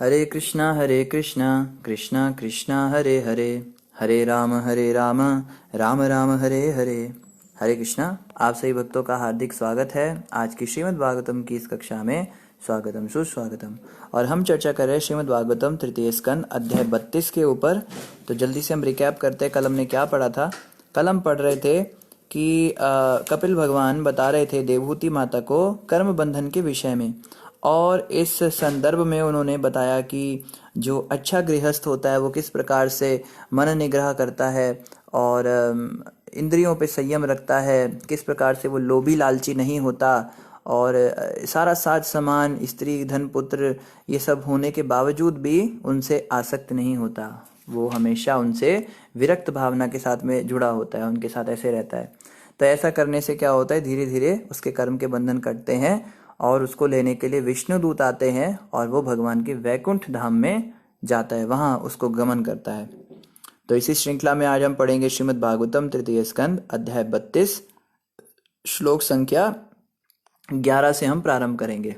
हरे कृष्णा कृष्णा कृष्णा हरे हरे, हरे राम राम राम हरे हरे। हरे कृष्णा। आप सभी भक्तों का हार्दिक स्वागत है आज की श्रीमद् भागवतम की इस कक्षा में। स्वागतम सुस्वागतम। और हम चर्चा कर रहे हैं श्रीमद् भागवतम तृतीय स्कंद अध्याय 32 के ऊपर। तो जल्दी से हम रिकैप करते हैं, कल हमने क्या पढ़ा था। कल हम पढ़ रहे थे कि कपिल भगवान बता रहे थे देवहूति माता को कर्म बंधन के विषय में, और इस संदर्भ में उन्होंने बताया कि जो अच्छा गृहस्थ होता है वो किस प्रकार से मन निग्रह करता है और इंद्रियों पे संयम रखता है, किस प्रकार से वो लोभी लालची नहीं होता, और सारा साज सामान स्त्री धन पुत्र ये सब होने के बावजूद भी उनसे आसक्त नहीं होता। वो हमेशा उनसे विरक्त भावना के साथ में जुड़ा होता है, उनके साथ ऐसे रहता है। तो ऐसा करने से क्या होता है, धीरे धीरे उसके कर्म के बंधन कटते हैं और उसको लेने के लिए विष्णु दूत आते हैं और वो भगवान के वैकुंठ धाम में जाता है, वहां उसको गमन करता है। तो इसी श्रृंखला में आज हम पढ़ेंगे श्रीमद् भागवतम तृतीय स्कंद अध्याय 32 श्लोक संख्या 11 से हम प्रारंभ करेंगे।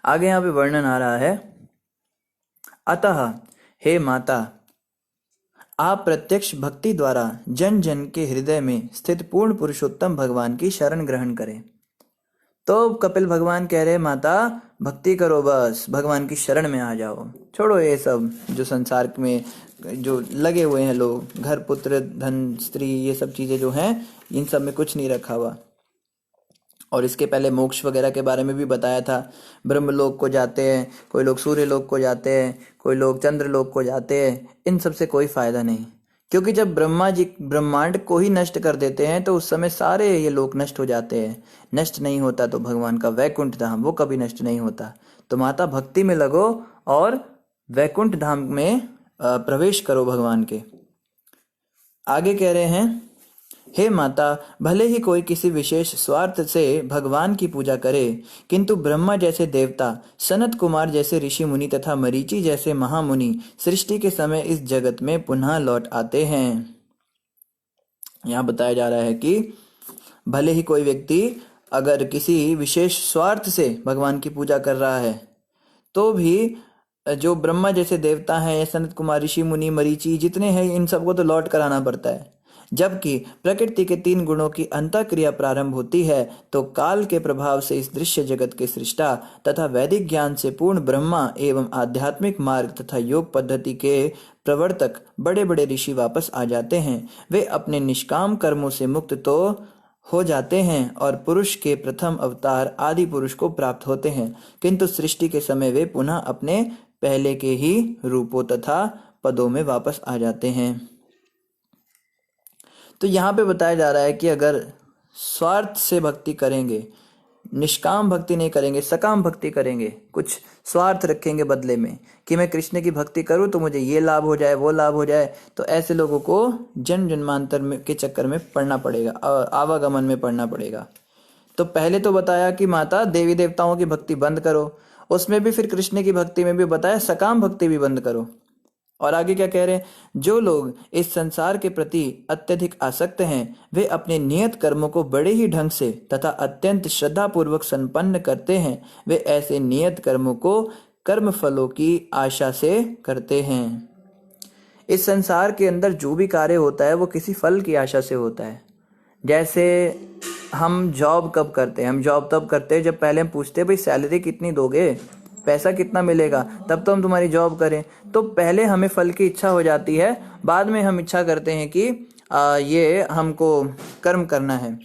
आगे यहाँ पे वर्णन आ रहा है, अतः हे माता, आप प्रत्यक्ष भक्ति द्वारा जन जन के हृदय में स्थित पूर्ण पुरुषोत्तम भगवान की शरण ग्रहण करें। तो कपिल भगवान कह रहे, माता भक्ति करो, बस भगवान की शरण में आ जाओ, छोड़ो ये सब जो संसार में जो लगे हुए हैं लोग, घर पुत्र धन स्त्री ये सब चीजें जो हैं, इन सब में कुछ नहीं रखा हुआ। और इसके पहले मोक्ष वगैरह के बारे में भी बताया था। ब्रह्मलोक को जाते हैं, कोई लोग सूर्य लोक को जाते हैं, कोई लोग चंद्र लोक को जाते हैं। इन सब से कोई फायदा नहीं, क्योंकि जब ब्रह्मा जी ब्रह्मांड को ही नष्ट कर देते हैं तो उस समय सारे ये लोग नष्ट हो जाते हैं। नष्ट नहीं होता तो भगवान का वैकुंठ धाम वो कभी नष्ट नहीं होता। तो माता भक्ति में लगो और वैकुंठ धाम में प्रवेश करो भगवान के। आगे कह रहे हैं, हे माता, भले ही कोई किसी विशेष स्वार्थ से भगवान की पूजा करे, किंतु ब्रह्मा जैसे देवता, सनत कुमार जैसे ऋषि मुनि तथा मरीचि जैसे महामुनि सृष्टि के समय इस जगत में पुनः लौट आते हैं। यहाँ बताया जा रहा है कि भले ही कोई व्यक्ति अगर किसी विशेष स्वार्थ से भगवान की पूजा कर रहा है, तो भी जो ब्रह्मा जैसे देवता हैं या सनत कुमार ऋषि मुनि मरीचि जितने हैं, इन सबको तो लौट कर आना पड़ता है। जबकि प्रकृति के 3 गुणों की अंतःक्रिया प्रारंभ होती है तो काल के प्रभाव से इस दृश्य जगत के सृष्टा तथा वैदिक ज्ञान से पूर्ण ब्रह्मा एवं आध्यात्मिक मार्ग तथा योग पद्धति के प्रवर्तक बड़े बड़े ऋषि वापस आ जाते हैं। वे अपने निष्काम कर्मों से मुक्त तो हो जाते हैं और पुरुष के प्रथम अवतार आदि पुरुष को प्राप्त होते हैं, किंतु सृष्टि के समय वे पुनः अपने पहले के ही रूपों तथा पदों में वापस आ जाते हैं। तो यहाँ पे बताया जा रहा है कि अगर स्वार्थ से भक्ति करेंगे, निष्काम भक्ति नहीं करेंगे, सकाम भक्ति करेंगे, कुछ स्वार्थ रखेंगे बदले में कि मैं कृष्ण की भक्ति करूं तो मुझे ये लाभ हो जाए वो लाभ हो जाए, तो ऐसे लोगों को जन्म जन्मांतर में के चक्कर में पड़ना पड़ेगा, आवागमन में पड़ना पड़ेगा। तो पहले तो बताया कि माता देवी देवताओं की भक्ति बंद करो, उसमें भी फिर कृष्ण की भक्ति में भी बताया सकाम भक्ति भी बंद करो। और आगे क्या कह रहे हैं, जो लोग इस संसार के प्रति अत्यधिक आसक्त हैं, वे अपने नियत कर्मों को बड़े ही ढंग से तथा अत्यंत श्रद्धा पूर्वक संपन्न करते हैं। वे ऐसे नियत कर्मों को कर्म फलों की आशा से करते हैं। इस संसार के अंदर जो भी कार्य होता है वो किसी फल की आशा से होता है। जैसे हम जॉब कब करते हैं, हम जॉब तब करते हैं जब पहले हम पूछते हैं भाई सैलरी कितनी दोगे, पैसा कितना मिलेगा, तब तो हम तुम्हारी जॉब करें। तो पहले हमें फल की इच्छा हो जाती है, बाद में हम इच्छा करते हैं कि ये हमको कर्म करना है।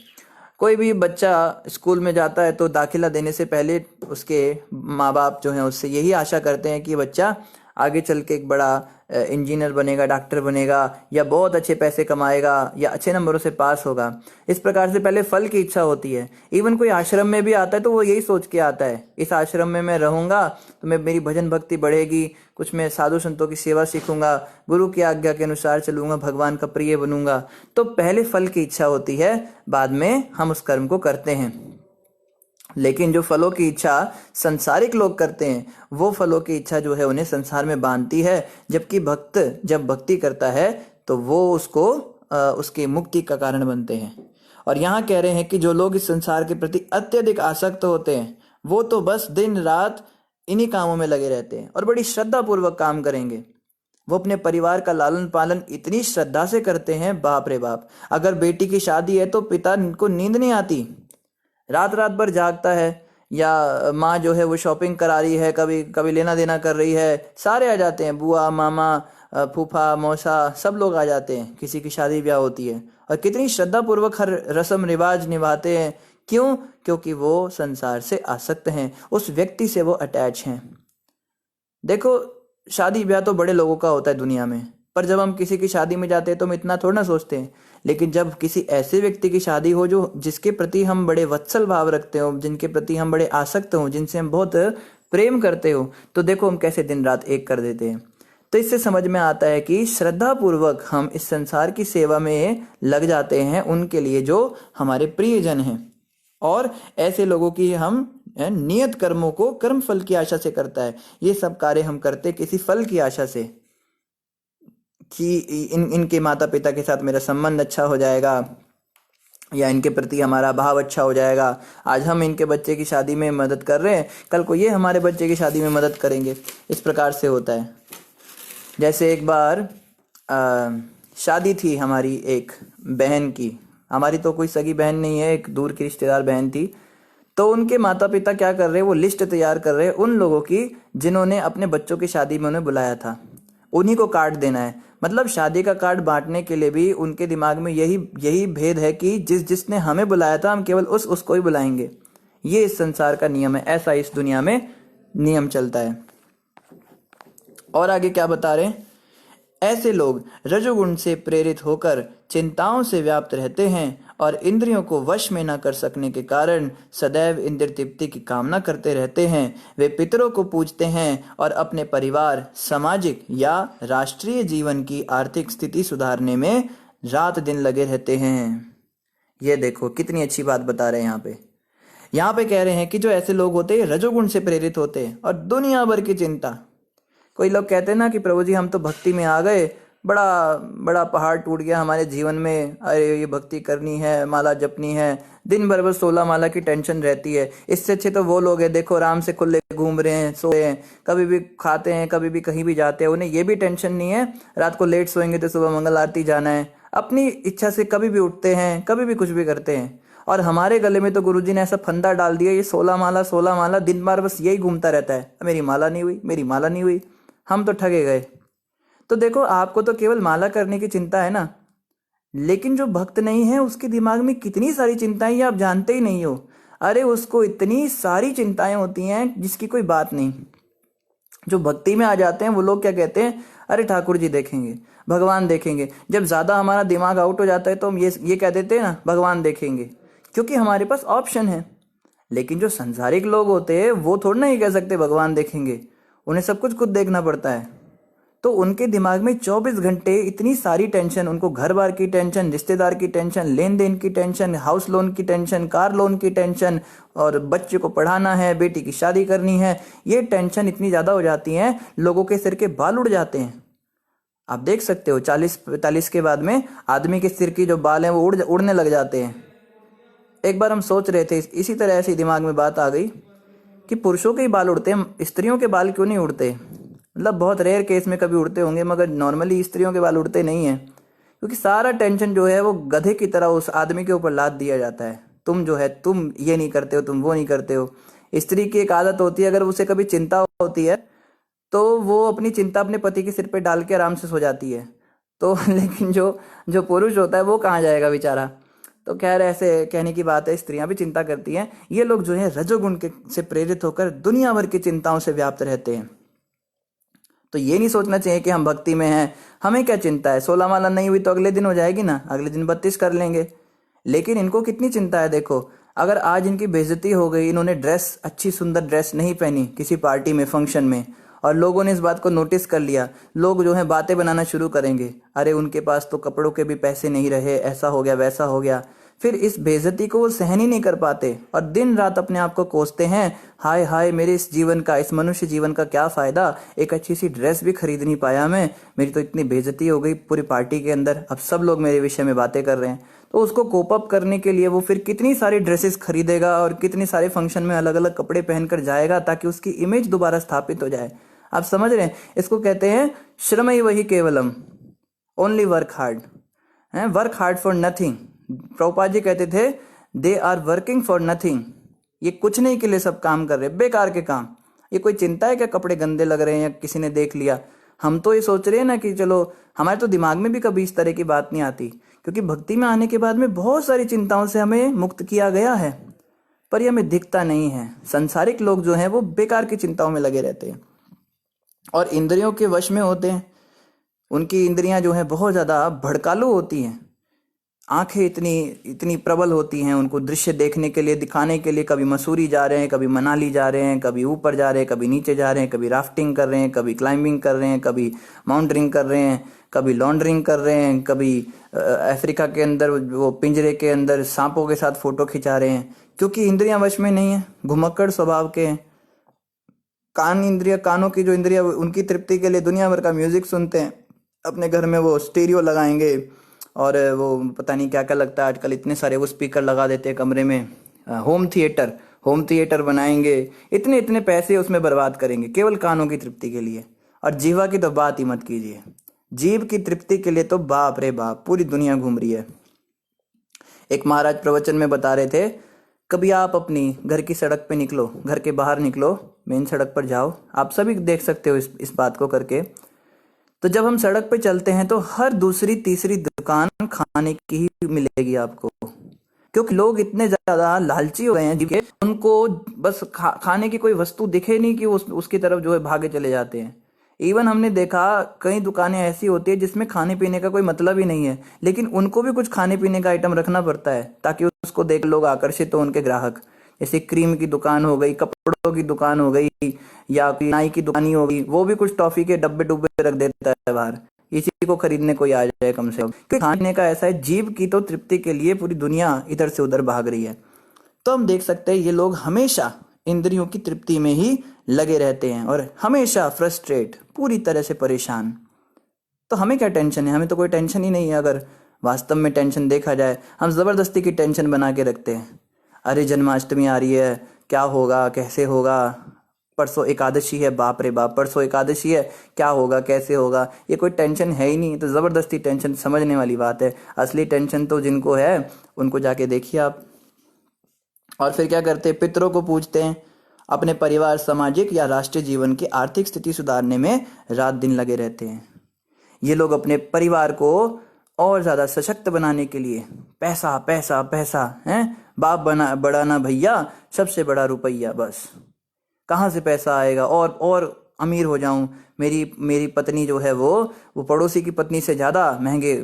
कोई भी बच्चा स्कूल में जाता है तो दाखिला देने से पहले उसके माँ बाप जो हैं उससे यही आशा करते हैं कि बच्चा आगे चल के एक बड़ा इंजीनियर बनेगा, डॉक्टर बनेगा, या बहुत अच्छे पैसे कमाएगा, या अच्छे नंबरों से पास होगा। इस प्रकार से पहले फल की इच्छा होती है। इवन कोई आश्रम में भी आता है तो वो यही सोच के आता है, इस आश्रम में मैं रहूंगा तो मेरी भजन भक्ति बढ़ेगी, कुछ मैं साधु संतों की सेवा सीखूंगा, गुरु की आज्ञा के अनुसार चलूंगा, भगवान का प्रिय बनूंगा। तो पहले फल की इच्छा होती है, बाद में हम उस कर्म को करते हैं। लेकिन जो फलों की इच्छा संसारिक लोग करते हैं, वो फलों की इच्छा जो है उन्हें संसार में बांधती है। जबकि भक्त जब भक्ति करता है तो वो उसको उसकी मुक्ति का कारण बनते हैं। और यहाँ कह रहे हैं कि जो लोग इस संसार के प्रति अत्यधिक आसक्त होते हैं, वो तो बस दिन रात इन्हीं कामों में लगे रहते हैं और बड़ी श्रद्धा पूर्वक काम करेंगे। वो अपने परिवार का लालन पालन इतनी श्रद्धा से करते हैं, बाप रे बाप। अगर बेटी की शादी है तो पिता को नींद नहीं आती, रात रात भर जागता है। या माँ जो है वो शॉपिंग करा रही है, कभी कभी लेना देना कर रही है, सारे आ जाते हैं, बुआ मामा फूफा मौसा सब लोग आ जाते हैं, किसी की शादी ब्याह होती है और कितनी श्रद्धा पूर्वक हर रस्म रिवाज निभाते हैं। क्यों? क्योंकि वो संसार से आसक्त हैं, उस व्यक्ति से वो अटैच हैं। देखो, शादी ब्याह तो बड़े लोगों का होता है दुनिया में, पर जब हम किसी की शादी में जाते हैं तो हम इतना थोड़ा ना सोचते हैं। लेकिन जब किसी ऐसे व्यक्ति की शादी हो जो जिसके प्रति हम बड़े वत्सल भाव रखते हो, जिनके प्रति हम बड़े आसक्त हो, जिनसे हम बहुत प्रेम करते हो, तो देखो हम कैसे दिन रात एक कर देते हैं। तो इससे समझ में आता है कि श्रद्धा पूर्वक हम इस संसार की सेवा में लग जाते हैं उनके लिए जो हमारे प्रियजन हैं। और ऐसे लोगों की हम नियत कर्मों को कर्म फल की आशा से करता है। ये सब कार्य हम करते किसी फल की आशा से कि इनके माता पिता के साथ मेरा संबंध अच्छा हो जाएगा या इनके प्रति हमारा भाव अच्छा हो जाएगा। आज हम इनके बच्चे की शादी में मदद कर रहे हैं, कल को ये हमारे बच्चे की शादी में मदद करेंगे। इस प्रकार से होता है। जैसे एक बार शादी थी हमारी एक बहन की, हमारी तो कोई सगी बहन नहीं है, एक दूर की रिश्तेदार बहन थी। तो उनके माता पिता क्या कर रहे हैं, वो लिस्ट तैयार कर रहे हैं उन लोगों की जिन्होंने अपने बच्चों की शादी में उन्हें बुलाया था, उन्हीं को कार्ड देना है। मतलब शादी का कार्ड बांटने के लिए भी उनके दिमाग में यही भेद है कि जिसने हमें बुलाया था हम केवल उसको ही बुलाएंगे। ये इस संसार का नियम है, ऐसा इस दुनिया में नियम चलता है। और आगे क्या बता रहे हैं, ऐसे लोग रजोगुण से प्रेरित होकर चिंताओं से व्याप्त रहते हैं और इंद्रियों को वश में न कर सकने के कारण सदैव इंद्र तृप्ति की कामना करते रहते हैं। वे पितरों को पूजते हैं और अपने परिवार, सामाजिक या राष्ट्रीय जीवन की आर्थिक स्थिति सुधारने में रात दिन लगे रहते हैं। ये देखो कितनी अच्छी बात बता रहे हैं यहाँ पे कह रहे हैं कि जो ऐसे लोग होते हैं रजोगुण से प्रेरित होते हैं और दुनिया भर की चिंता। कोई लोग कहते हैं ना कि प्रभु जी हम तो भक्ति में आ गए, बड़ा बड़ा पहाड़ टूट गया हमारे जीवन में, अरे ये भक्ति करनी है, माला जपनी है, दिन भर बस 16 माला की टेंशन रहती है। इससे अच्छे तो वो लोग हैं, देखो आराम से खुले घूम रहे हैं, सो रहे हैं, कभी भी खाते हैं, कभी भी कहीं भी जाते हैं, उन्हें ये भी टेंशन नहीं है रात को लेट सोएंगे तो सुबह मंगल आरती जाना है। अपनी इच्छा से कभी भी उठते हैं, कभी भी कुछ भी करते हैं। और हमारे गले में तो गुरुजी ने ऐसा फंदा डाल दिया, ये 16 माला दिन भर बस यही घूमता रहता है, मेरी माला नहीं हुई, मेरी माला नहीं हुई, हम तो ठगे गए। तो देखो आपको तो केवल माला करने की चिंता है ना, लेकिन जो भक्त नहीं है उसके दिमाग में कितनी सारी चिंताएं ये आप जानते ही नहीं हो। अरे उसको इतनी सारी चिंताएं होती हैं जिसकी कोई बात नहीं। जो भक्ति में आ जाते हैं वो लोग क्या कहते हैं, अरे ठाकुर जी देखेंगे, भगवान देखेंगे। जब ज्यादा हमारा दिमाग आउट हो जाता है तो हम ये कह देते हैं ना, भगवान देखेंगे, क्योंकि हमारे पास ऑप्शन है। लेकिन जो संसारिक लोग होते हैं वो थोड़ा ना ही कह सकते भगवान देखेंगे, उन्हें सब कुछ खुद देखना पड़ता है। तो उनके दिमाग में 24 घंटे इतनी सारी टेंशन, उनको घर बार की टेंशन, रिश्तेदार की टेंशन, लेन देन की टेंशन, हाउस लोन की टेंशन, कार लोन की टेंशन, और बच्चे को पढ़ाना है, बेटी की शादी करनी है। ये टेंशन इतनी ज्यादा हो जाती है, लोगों के सिर के बाल उड़ जाते हैं। आप देख सकते हो 40-45 के बाद में आदमी के सिर की जो बाल हैं वो उड़ने लग जाते हैं। एक बार हम सोच रहे थे, इसी तरह ऐसी दिमाग में बात आ गई कि पुरुषों के ही बाल उड़ते हैं, स्त्रियों के बाल क्यों नहीं उड़ते। मतलब बहुत रेयर केस में कभी उड़ते होंगे, मगर नॉर्मली स्त्रियों के बाल उड़ते नहीं हैं, क्योंकि सारा टेंशन जो है वो गधे की तरह उस आदमी के ऊपर लाद दिया जाता है। तुम जो है, तुम ये नहीं करते हो, तुम वो नहीं करते हो। स्त्री की एक आदत होती है, अगर उसे कभी चिंता होती है तो वो अपनी चिंता अपने पति के सिर पे डाल के आराम से सो जाती है। तो लेकिन जो पुरुष होता है वो कहाँ जाएगा बेचारा। तो खैर ऐसे कहने की बात है, स्त्रियां भी चिंता करती हैं। ये लोग जो है रजोगुण के से प्रेरित होकर दुनिया भर की चिंताओं से व्याप्त रहते हैं। तो ये नहीं सोचना चाहिए कि हम भक्ति में हैं, हमें क्या चिंता है, 16 माला नहीं हुई तो अगले दिन हो जाएगी ना, अगले दिन 32 कर लेंगे। लेकिन इनको कितनी चिंता है। देखो अगर आज इनकी बेइज्जती हो गई, इन्होंने ड्रेस, अच्छी सुंदर ड्रेस नहीं पहनी किसी पार्टी में, फंक्शन में, और लोगों ने इस बात को नोटिस कर लिया, लोग जो है बातें बनाना शुरू करेंगे, अरे उनके पास तो कपड़ों के भी पैसे नहीं रहे, ऐसा हो गया वैसा हो गया। फिर इस बेइज्जती को वो सहन ही नहीं कर पाते और दिन रात अपने आप को कोसते हैं, हाय हाय मेरे इस जीवन का, इस मनुष्य जीवन का क्या फायदा, एक अच्छी सी ड्रेस भी खरीद नहीं पाया मैं, मेरी तो इतनी बेइज्जती हो गई पूरी पार्टी के अंदर, अब सब लोग मेरे विषय में बातें कर रहे हैं। तो उसको कोप अप करने के लिए वो फिर कितनी सारी ड्रेसेस खरीदेगा और कितने सारे फंक्शन में अलग अलग कपड़े पहनकर जाएगा ताकि उसकी इमेज दोबारा स्थापित हो जाए। आप समझ रहे हैं, इसको कहते हैं श्रम ही वही केवलम, ओनली वर्क हार्ड है, work hard for nothing. Prabhupada ji कहते थे they are working for nothing, ये कुछ नहीं के लिए सब काम कर रहे, बेकार के काम। ये कोई चिंता है क्या कपड़े गंदे लग रहे हैं या किसी ने देख लिया? हम तो ये सोच रहे हैं ना कि चलो, हमारे तो दिमाग में भी कभी इस तरह की बात नहीं आती, क्योंकि भक्ति में आने के बाद में बहुत सारी चिंताओं से हमें मुक्त किया गया है, पर ये हमें दिखता नहीं है। सांसारिक लोग जो हैं वो बेकार की चिंताओं में लगे रहते हैं और इंद्रियों के वश में होते हैं। उनकी इंद्रियां जो हैं बहुत ज़्यादा भड़कालू होती हैं, आंखें इतनी इतनी प्रबल होती हैं उनको दृश्य देखने के लिए, दिखाने के लिए। कभी मसूरी जा रहे हैं, कभी मनाली जा रहे हैं, कभी ऊपर जा रहे हैं, कभी नीचे जा रहे हैं, कभी राफ्टिंग कर रहे हैं, कभी क्लाइंबिंग कर रहे हैं, कभी माउंटेनिंग कर रहे हैं, कभी लॉन्ड्रिंग कर रहे हैं, कभी अफ्रीका के अंदर वो पिंजरे के अंदर सांपों के साथ फोटो खिंचा रहे हैं, क्योंकि इंद्रियां वश में नहीं है, घुमक्कड़ स्वभाव के हैं। कान इंद्रिया, कानों की जो इंद्रिया, उनकी तृप्ति के लिए दुनिया भर का म्यूजिक सुनते हैं। अपने घर में वो स्टीरियो लगाएंगे और वो पता नहीं क्या क्या लगता है आजकल, इतने सारे वो स्पीकर लगा देते हैं कमरे में, होम थिएटर बनाएंगे, इतने इतने पैसे उसमें बर्बाद करेंगे केवल कानों की तृप्ति के लिए। और जीवा की तो बात ही मत कीजिए, जीव की तृप्ति के लिए तो बाप रे बाप पूरी दुनिया घूम रही है। एक महाराज प्रवचन में बता रहे थे, कभी आप अपनी घर की सड़क पे निकलो, घर के बाहर निकलो, मेन सड़क पर जाओ, आप सभी देख सकते हो इस बात को करके। तो जब हम सड़क पे चलते हैं तो हर दूसरी तीसरी दुकान खाने की ही मिलेगी आपको, क्योंकि लोग इतने ज्यादा लालची हो गए हैं कि उनको बस खाने की कोई वस्तु दिखे नहीं कि उसकी तरफ जो है भागे चले जाते हैं। इवन हमने देखा कई दुकानें ऐसी होती है जिसमें खाने पीने का कोई मतलब ही नहीं है, लेकिन उनको भी कुछ खाने पीने का आइटम रखना पड़ता है ताकि उसको देख लोग आकर्षित हो, उनके ग्राहक। जैसे क्रीम की दुकान हो गई, कपड़ों की दुकान हो गई, या कोई नाई की दुकान हो गई, वो भी कुछ टॉफी के डब्बे डुब्बे रख देता है बाहर, इसी को खरीदने कोई आ जाए कम से कम। क्योंकि खाने का ऐसा है, जीव की तो तृप्ति के लिए पूरी दुनिया इधर से उधर भाग रही है। तो हम देख सकते हैं ये लोग हमेशा इंद्रियों की तृप्ति में ही लगे रहते हैं और हमेशा फ्रस्ट्रेट, पूरी तरह से परेशान। तो हमें क्या टेंशन है? हमें तो कोई टेंशन ही नहीं है। अगर वास्तव में टेंशन देखा जाए, हम जबरदस्ती की टेंशन बना के रखते हैं। अरे जन्माष्टमी आ रही है, क्या होगा, कैसे होगा, परसों एकादशी है, बाप रे बाप परसों एकादशी है, क्या होगा, कैसे होगा। ये कोई टेंशन है ही नहीं, तो जबरदस्ती टेंशन समझने वाली बात है। असली टेंशन तो जिनको है उनको जाके देखिए आप। और फिर क्या करते हैं, पितरों को पूजते हैं, अपने परिवार, सामाजिक या राष्ट्रीय जीवन की आर्थिक स्थिति सुधारने में रात दिन लगे रहते हैं। ये लोग अपने परिवार को और ज्यादा सशक्त बनाने के लिए पैसा पैसा पैसा है, बाप बना बढ़ाना भैया, सबसे बड़ा रुपया, बस कहाँ से पैसा आएगा और अमीर हो जाऊं, मेरी पत्नी जो है वो पड़ोसी की पत्नी से ज़्यादा महंगे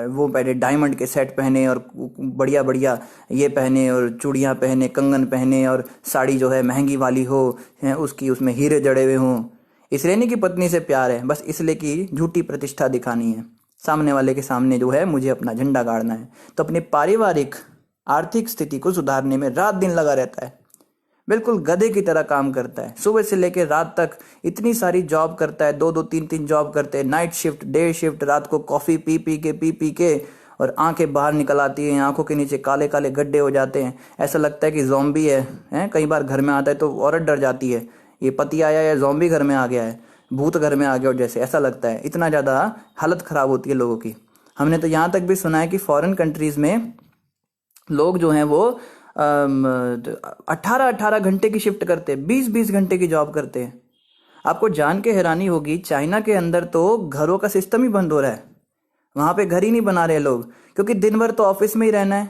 वो पहले डायमंड के सेट पहने और बढ़िया बढ़िया ये पहने और चूड़ियाँ पहने, कंगन पहने, और साड़ी जो है महंगी वाली हो, है उसकी उसमें हीरे जड़े हुए हों। इसलिए नहीं कि पत्नी से प्यार है, बस इसलिए कि झूठी प्रतिष्ठा दिखानी है, सामने वाले के सामने जो है मुझे अपना झंडा गाड़ना है। तो अपने पारिवारिक आर्थिक स्थिति को सुधारने में रात दिन लगा रहता है, बिल्कुल गधे की तरह काम करता है। सुबह से लेकर रात तक इतनी सारी जॉब करता है, दो तीन तीन जॉब करते हैं, नाइट शिफ्ट, डे शिफ्ट, रात को कॉफी पी पी के और आंखें बाहर निकल आती हैं, आंखों के नीचे काले काले गड्ढे हो जाते हैं। ऐसा लगता है कि ज़ॉम्बी है। कई बार घर में आता है तो औरत डर जाती है, ये पति आया या ज़ॉम्बी घर में आ गया है, भूत घर में आ गया, और जैसे ऐसा लगता है। इतना ज़्यादा हालत ख़राब होती है लोगों की। हमने तो यहाँ तक भी सुना है कि फॉरेन कंट्रीज़ में लोग जो हैं वो 18 घंटे की शिफ्ट करते हैं, 20 घंटे की जॉब करते हैं। आपको जान के हैरानी होगी, चाइना के अंदर तो घरों का सिस्टम ही बंद हो रहा है। वहाँ पे घर ही नहीं बना रहे लोग, क्योंकि दिन भर तो ऑफिस में ही रहना है।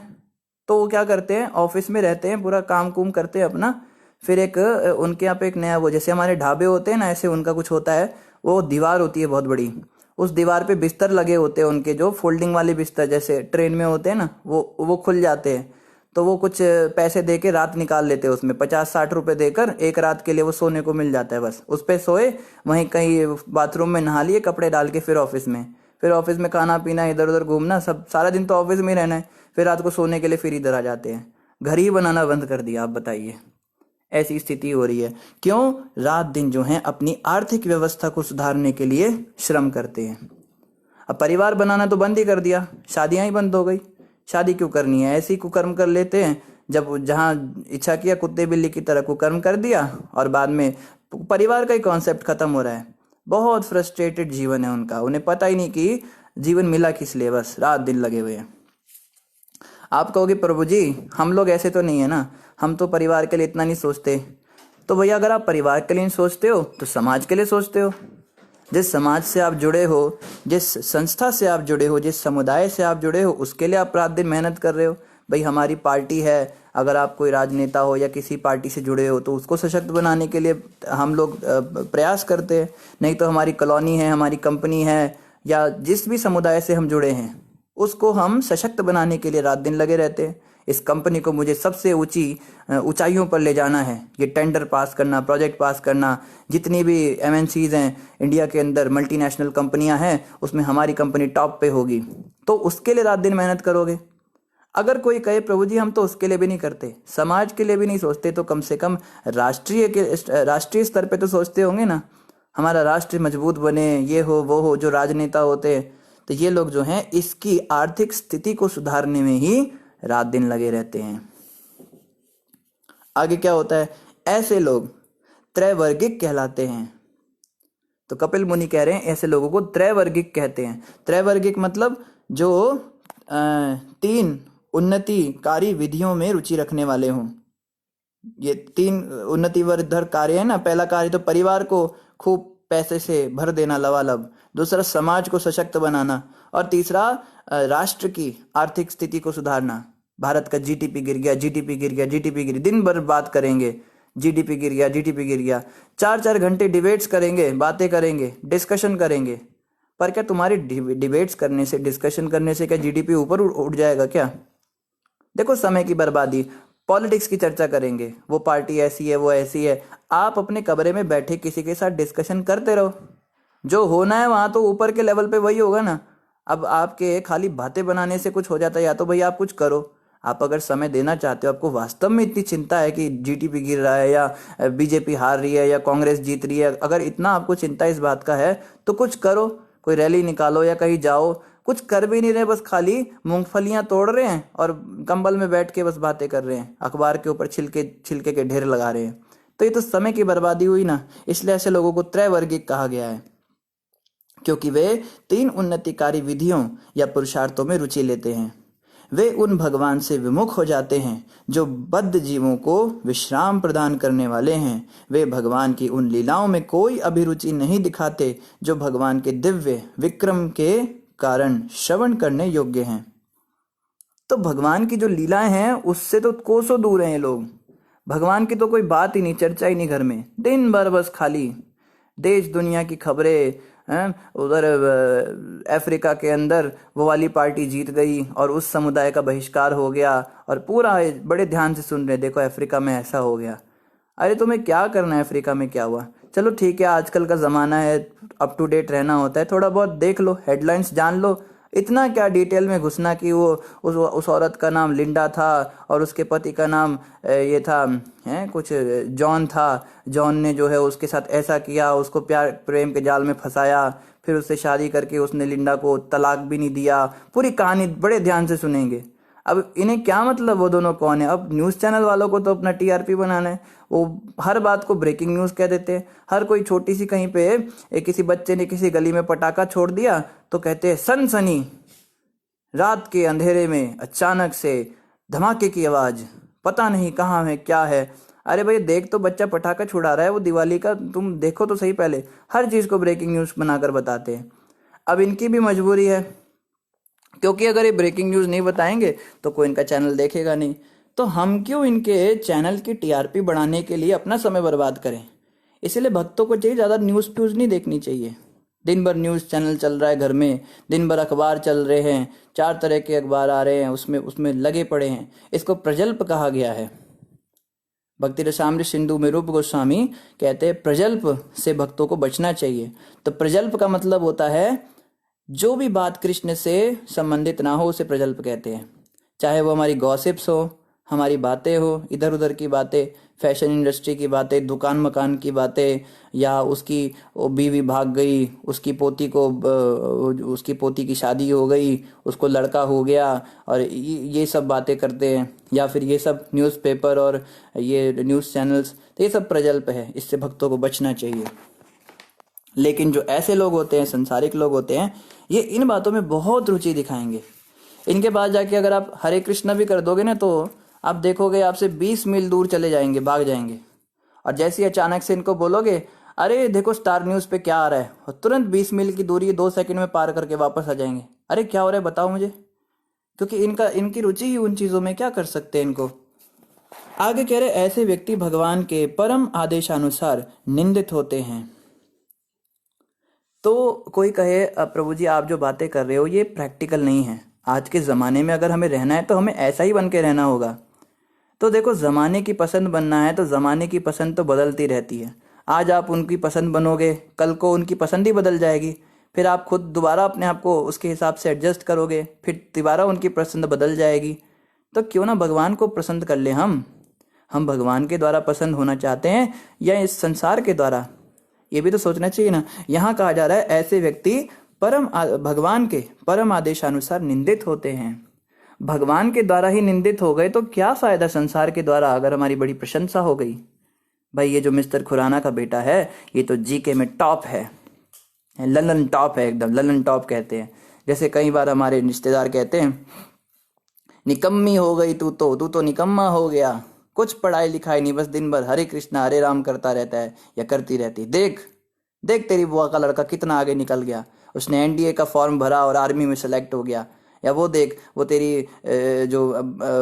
तो वो क्या करते हैं, ऑफिस में रहते हैं, पूरा काम कुम करते हैं अपना। फिर एक उनके यहाँ पे एक नया, वो जैसे हमारे ढाबे होते हैं ना, ऐसे उनका कुछ होता है, वो दीवार होती है बहुत बड़ी, उस दीवार पे बिस्तर लगे होते हैं उनके, जो फोल्डिंग वाले बिस्तर जैसे ट्रेन में होते हैं ना, वो खुल जाते हैं। तो वो कुछ पैसे दे के रात निकाल लेते हैं, उसमें 50-60 रुपए देकर एक रात के लिए वो सोने को मिल जाता है। बस उस पे सोए, वहीं कहीं बाथरूम में नहा लिए, कपड़े डाल के फिर ऑफिस में खाना पीना, इधर उधर घूमना, सब सारा दिन तो ऑफिस में ही रहना है। फिर रात को सोने के लिए फिर इधर आ जाते हैं। घर ही बनाना बंद कर दिया, आप बताइए। ऐसी स्थिति हो रही है। क्यों? रात दिन जो है अपनी आर्थिक व्यवस्था को सुधारने के लिए श्रम करते हैं। अब परिवार बनाना तो बंद ही कर दिया, शादियां ही बंद हो गई, शादी क्यों करनी है? ऐसे ही कुकर्म कर लेते हैं, जब जहाँ इच्छा किया कुत्ते बिल्ली की तरह कुकर्म कर दिया, और बाद में परिवार का ही कॉन्सेप्ट खत्म हो रहा है। बहुत फ्रस्ट्रेटेड जीवन है उनका, उन्हें पता ही नहीं कि जीवन मिला किस लिए, बस रात दिन लगे हुए हैं। आप कहोगे प्रभु जी हम लोग ऐसे तो नहीं है ना, हम तो परिवार के लिए इतना नहीं सोचते। तो भैया अगर आप परिवार के लिए नहीं सोचते हो तो समाज के लिए सोचते हो। जिस समाज से आप जुड़े हो, जिस संस्था से आप जुड़े हो, जिस समुदाय से आप जुड़े हो, उसके लिए आप रात दिन मेहनत कर रहे हो। भाई हमारी पार्टी है, अगर आप कोई राजनेता हो या किसी पार्टी से जुड़े हो तो उसको सशक्त बनाने के लिए हम लोग प्रयास करते हैं। नहीं तो हमारी कॉलोनी है, हमारी कंपनी है, या जिस भी समुदाय से हम जुड़े हैं उसको हम सशक्त बनाने के लिए रात दिन लगे रहते हैं। इस कंपनी को मुझे सबसे ऊंचाइयों पर ले जाना है, ये टेंडर पास करना, प्रोजेक्ट पास करना। जितनी भी एमएनसीज हैं इंडिया के अंदर, मल्टीनेशनल कंपनियां हैं, उसमें हमारी कंपनी टॉप पे होगी, तो उसके लिए रात दिन मेहनत करोगे। अगर कोई कहे प्रभु जी हम तो उसके लिए भी नहीं करते, समाज के लिए भी नहीं सोचते, तो कम से कम राष्ट्रीय स्तर पे तो सोचते होंगे ना, हमारा राष्ट्र मजबूत बने, ये हो वो हो। जो राजनेता होते हैं तो ये लोग जो हैं इसकी आर्थिक स्थिति को सुधारने में ही रात दिन लगे रहते हैं। आगे क्या होता है? ऐसे लोग त्रैवर्गिक कहलाते हैं। तो कपिल मुनि कह रहे हैं ऐसे लोगों को त्रैवर्गिक कहते हैं। त्रैवर्गिक मतलब जो 3 उन्नतिकारी विधियों में रुचि रखने वाले हों। ये 3 उन्नतिवर्धक कार्य है ना। पहला कार्य तो परिवार को खूब पैसे से भर देना लबालब, दूसरा समाज को सशक्त बनाना, और तीसरा राष्ट्र की आर्थिक स्थिति को सुधारना। भारत का जीडीपी गिर गया, जीडीपी गिर गया, जीडीपी गिर, दिन भर बात करेंगे, जीडीपी गिर गया, जीडीपी गिर गया, 4-4 घंटे डिबेट्स करेंगे, बातें करेंगे, डिस्कशन करेंगे। पर क्या तुम्हारे डिबेट्स करने से, डिस्कशन करने से क्या जीडीपी ऊपर उठ जाएगा क्या? देखो समय की बर्बादी। पॉलिटिक्स की चर्चा करेंगे, वो पार्टी ऐसी है, वो ऐसी है। आप अपने कमरे में बैठे किसी के साथ डिस्कशन करते रहो, जो होना है वहां तो ऊपर के लेवल पे वही होगा ना। अब आपके खाली बातें बनाने से कुछ हो जाता है? या तो भाई आप कुछ करो। आप अगर समय देना चाहते हो, आपको वास्तव में इतनी चिंता है कि जीडीपी गिर रहा है, या बीजेपी हार रही है, या कांग्रेस जीत रही है, अगर इतना आपको चिंता इस बात का है तो कुछ करो। कोई रैली निकालो या कहीं जाओ। कुछ कर भी नहीं रहे, बस खाली मूंगफलियां तोड़ रहे हैं और कंबल में बैठ के बस बातें कर रहे हैं, अखबार के ऊपर छिलके के ढेर लगा रहे हैं। तो ये तो समय की बर्बादी हुई ना। इसलिए ऐसे लोगों को त्रैवर्गिक कहा गया है, क्योंकि वे 3 उन्नतिकारी विधियों या पुरुषार्थों में रुचि लेते हैं। वे उन भगवान से विमुख हो जाते हैं जो बद्ध जीवों को विश्राम प्रदान करने वाले हैं। वे भगवान की उन लीलाओं में कोई अभिरुचि नहीं दिखाते जो भगवान के दिव्य विक्रम के कारण श्रवण करने योग्य हैं। तो भगवान की जो लीलाएं हैं उससे तो कोसों दूर हैं ये लोग। भगवान की तो कोई बात ही नहीं, चर्चा ही नहीं घर में। दिन भर बस खाली देश दुनिया की खबरें। उधर अफ्रीका के अंदर वो वाली पार्टी जीत गई और उस समुदाय का बहिष्कार हो गया, और पूरा बड़े ध्यान से सुन रहे, देखो अफ्रीका में ऐसा हो गया। अरे तुम्हें क्या करना है अफ्रीका में क्या हुआ? चलो ठीक है, आजकल का ज़माना है, अप टू डेट रहना होता है, थोड़ा बहुत देख लो, हेडलाइंस जान लो। इतना क्या डिटेल में घुसना कि वो उस औरत का नाम लिंडा था और उसके पति का नाम ये था कुछ जॉन था। जॉन ने जो है उसके साथ ऐसा किया, उसको प्यार प्रेम के जाल में फंसाया, फिर उससे शादी करके उसने लिंडा को तलाक भी नहीं दिया। पूरी कहानी बड़े ध्यान से सुनेंगे। अब इन्हें क्या मतलब वो दोनों कौन है? अब न्यूज़ चैनल वालों को तो अपना टीआरपी बनाना है, वो हर बात को ब्रेकिंग न्यूज़ कह देते हैं। हर कोई छोटी सी कहीं पे किसी बच्चे ने किसी गली में पटाखा छोड़ दिया तो कहते हैं सनसनी, रात के अंधेरे में अचानक से धमाके की आवाज़, पता नहीं कहाँ है क्या है। अरे भाई देख तो बच्चा पटाखा छुड़ा रहा है, वो दिवाली का, तुम देखो तो सही पहले। हर चीज़ को ब्रेकिंग न्यूज़ बनाकर बताते हैं। अब इनकी भी मजबूरी है, क्योंकि अगर ये ब्रेकिंग न्यूज़ नहीं बताएंगे तो कोई इनका चैनल देखेगा नहीं। तो हम क्यों इनके चैनल की टीआरपी बढ़ाने के लिए अपना समय बर्बाद करें? इसलिए भक्तों को चाहिए ज़्यादा न्यूज़ नहीं देखनी चाहिए। दिन भर न्यूज़ चैनल चल रहा है घर में, दिन भर अखबार चल रहे हैं, 4 तरह के अखबार आ रहे हैं, उसमें लगे पड़े हैं। इसको प्रजल्प कहा गया है। भक्ति रसामृत सिंधु में रूप गोस्वामी कहते हैं प्रजल्प से भक्तों को बचना चाहिए। तो प्रजल्प का मतलब होता है जो भी बात कृष्ण से संबंधित ना हो उसे प्रजल्प कहते हैं। चाहे वो हमारी गॉसिप्स हो, हमारी बातें हो, इधर उधर की बातें, फैशन इंडस्ट्री की बातें, दुकान मकान की बातें, या उसकी वो बीवी भाग गई, उसकी पोती की शादी हो गई, उसको लड़का हो गया, और ये सब बातें करते हैं। या फिर ये सब न्यूज़पेपर और ये न्यूज़ चैनल्स, तो ये सब प्रजल्प है, इससे भक्तों को बचना चाहिए। लेकिन जो ऐसे लोग होते हैं, संसारिक लोग होते हैं, ये इन बातों में बहुत रुचि दिखाएंगे। इनके पास जाके अगर आप हरे कृष्णा भी कर दोगे ना, तो आप देखोगे आपसे 20 मील दूर चले जाएंगे, भाग जाएंगे। और जैसे ही अचानक से इनको बोलोगे अरे देखो स्टार न्यूज़ पे क्या आ रहा है, और तुरंत 20 मील की दूरी 2 सेकंड में पार करके वापस आ जाएंगे। अरे क्या हो रहा है बताओ मुझे, क्योंकि इनकी रुचि ही उन चीज़ों में, क्या कर सकते हैं इनको। आगे कह रहे ऐसे व्यक्ति भगवान के परम आदेशानुसार निंदित होते हैं। तो कोई कहे प्रभु जी आप जो बातें कर रहे हो ये प्रैक्टिकल नहीं है, आज के ज़माने में अगर हमें रहना है तो हमें ऐसा ही बन के रहना होगा। तो देखो, ज़माने की पसंद बनना है तो ज़माने की पसंद तो बदलती रहती है। आज आप उनकी पसंद बनोगे, कल को उनकी पसंद ही बदल जाएगी, फिर आप खुद दोबारा अपने आप को उसके हिसाब से एडजस्ट करोगे, फिर दोबारा उनकी पसंद बदल जाएगी। तो क्यों ना भगवान को पसंद कर ले हम भगवान के द्वारा पसंद होना चाहते हैं या इस संसार के द्वारा, ये भी तो सोचना चाहिए ना। यहाँ कहा जा रहा है ऐसे व्यक्ति भगवान के परम आदेशानुसार निंदित होते हैं। भगवान के द्वारा ही निंदित हो गए तो क्या फायदा संसार के द्वारा अगर हमारी बड़ी प्रशंसा हो गई। भाई ये जो मिस्टर खुराना का बेटा है ये तो जीके में टॉप है, ललन टॉप है, एकदम ललन टॉप कहते हैं। जैसे कई बार हमारे रिश्तेदार कहते हैं निकम्मी हो गई तू तो निकम्मा हो गया, कुछ पढ़ाई लिखाई नहीं, बस दिन भर हरे कृष्णा हरे राम करता रहता है या करती रहती। देख देख तेरी बुआ का लड़का कितना आगे निकल गया, उसने एनडीए का फॉर्म भरा और आर्मी में सेलेक्ट हो गया। या वो देख वो तेरी जो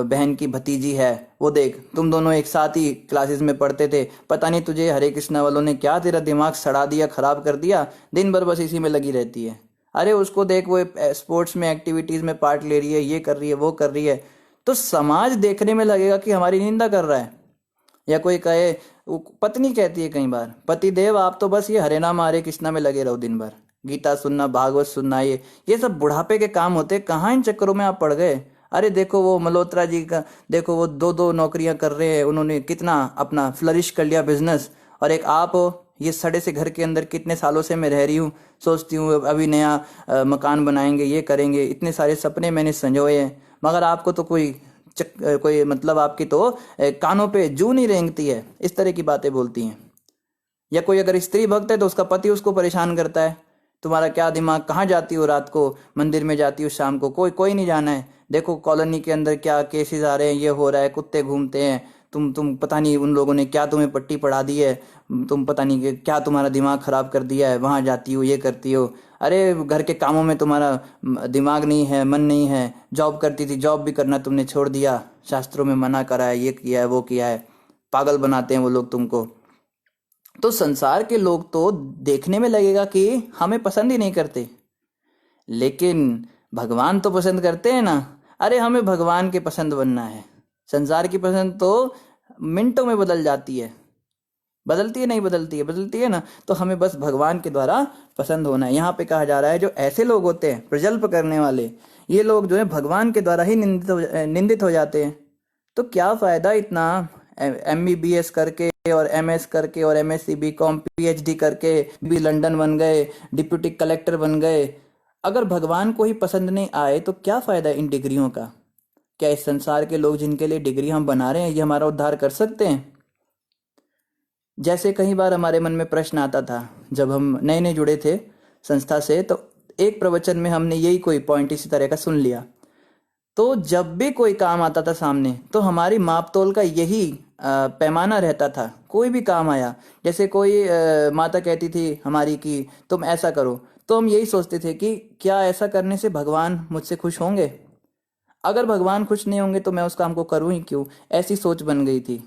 बहन की भतीजी है, वो देख तुम दोनों एक साथ ही क्लासेस में पढ़ते थे, पता नहीं तुझे हरे कृष्णा वालों ने क्या तेरा दिमाग सड़ा दिया, खराब कर दिया, दिन भर बस इसी में लगी रहती है। अरे उसको देख वो स्पोर्ट्स में एक्टिविटीज में पार्ट ले रही है, ये कर रही है वो कर रही है। तो समाज देखने में लगेगा कि हमारी निंदा कर रहा है। या कोई कहे, पत्नी कहती है कई बार, पति देव आप तो बस ये हरे नाम हरे कृष्णा में लगे रहो दिन भर, गीता सुनना भागवत सुनना, ये सब बुढ़ापे के काम होते, कहाँ इन चक्करों में आप पड़ गए। अरे देखो वो मल्होत्रा जी का, देखो वो 2-2 नौकरियां कर रहे हैं, उन्होंने कितना अपना फ्लरिश कर लिया बिजनेस, और एक आप हो ये सड़े से घर के अंदर कितने सालों से मैं रह रही हूँ, सोचती हूँ अभी नया मकान बनाएंगे, ये करेंगे, इतने सारे सपने मैंने संजोए हैं, मगर आपको तो कोई मतलब आपकी तो कानों पे जू नहीं रेंगती है, इस तरह की बातें बोलती हैं। या कोई अगर स्त्री भक्त है तो उसका पति उसको परेशान करता है, तुम्हारा क्या दिमाग, कहाँ जाती हो रात को, मंदिर में जाती हो शाम को, कोई नहीं जाना है, देखो कॉलोनी के अंदर क्या केसेस आ रहे हैं, ये हो रहा है, कुत्ते घूमते हैं, तुम पता नहीं उन लोगों ने क्या तुम्हें पट्टी पढ़ा दी है, तुम पता नहीं क्या तुम्हारा दिमाग खराब कर दिया है, वहां जाती हो ये करती हो। अरे घर के कामों में तुम्हारा दिमाग नहीं है, मन नहीं है, जॉब करती थी जॉब भी करना तुमने छोड़ दिया, शास्त्रों में मना करा है, ये किया है वो किया है, पागल बनाते हैं वो लोग तुमको। तो संसार के लोग तो देखने में लगेगा कि हमें पसंद ही नहीं करते, लेकिन भगवान तो पसंद करते हैं ना। अरे हमें भगवान के पसंद बनना है, संसार की पसंद तो मिनटों में बदल जाती है, बदलती है नहीं बदलती है ना। तो हमें बस भगवान के द्वारा पसंद होना है। यहाँ पे कहा जा रहा है जो ऐसे लोग होते हैं प्रजल्प करने वाले, ये लोग जो है भगवान के द्वारा ही निंदित हो जाते हैं। तो क्या फायदा इतना MBBS करके और MS करके और MSc BCom PhD करके भी लंदन बन गए, डिप्यूटी कलेक्टर बन गए, अगर भगवान को ही पसंद नहीं आए तो क्या फायदा इन डिग्रियों का। क्या इस संसार के लोग जिनके लिए डिग्री हम बना रहे हैं ये हमारा उद्धार कर सकते हैं। जैसे कई बार हमारे मन में प्रश्न आता था जब हम नए नए जुड़े थे संस्था से, तो एक प्रवचन में हमने यही कोई पॉइंट इसी तरह का सुन लिया, तो जब भी कोई काम आता था सामने तो हमारी मापतोल का यही पैमाना रहता था। कोई भी काम आया, जैसे कोई माता कहती थी हमारी कि तुम ऐसा करो, तो हम यही सोचते थे कि क्या ऐसा करने से भगवान मुझसे खुश होंगे, अगर भगवान खुश नहीं होंगे तो मैं उस काम को करूं ही क्यों, ऐसी सोच बन गई थी।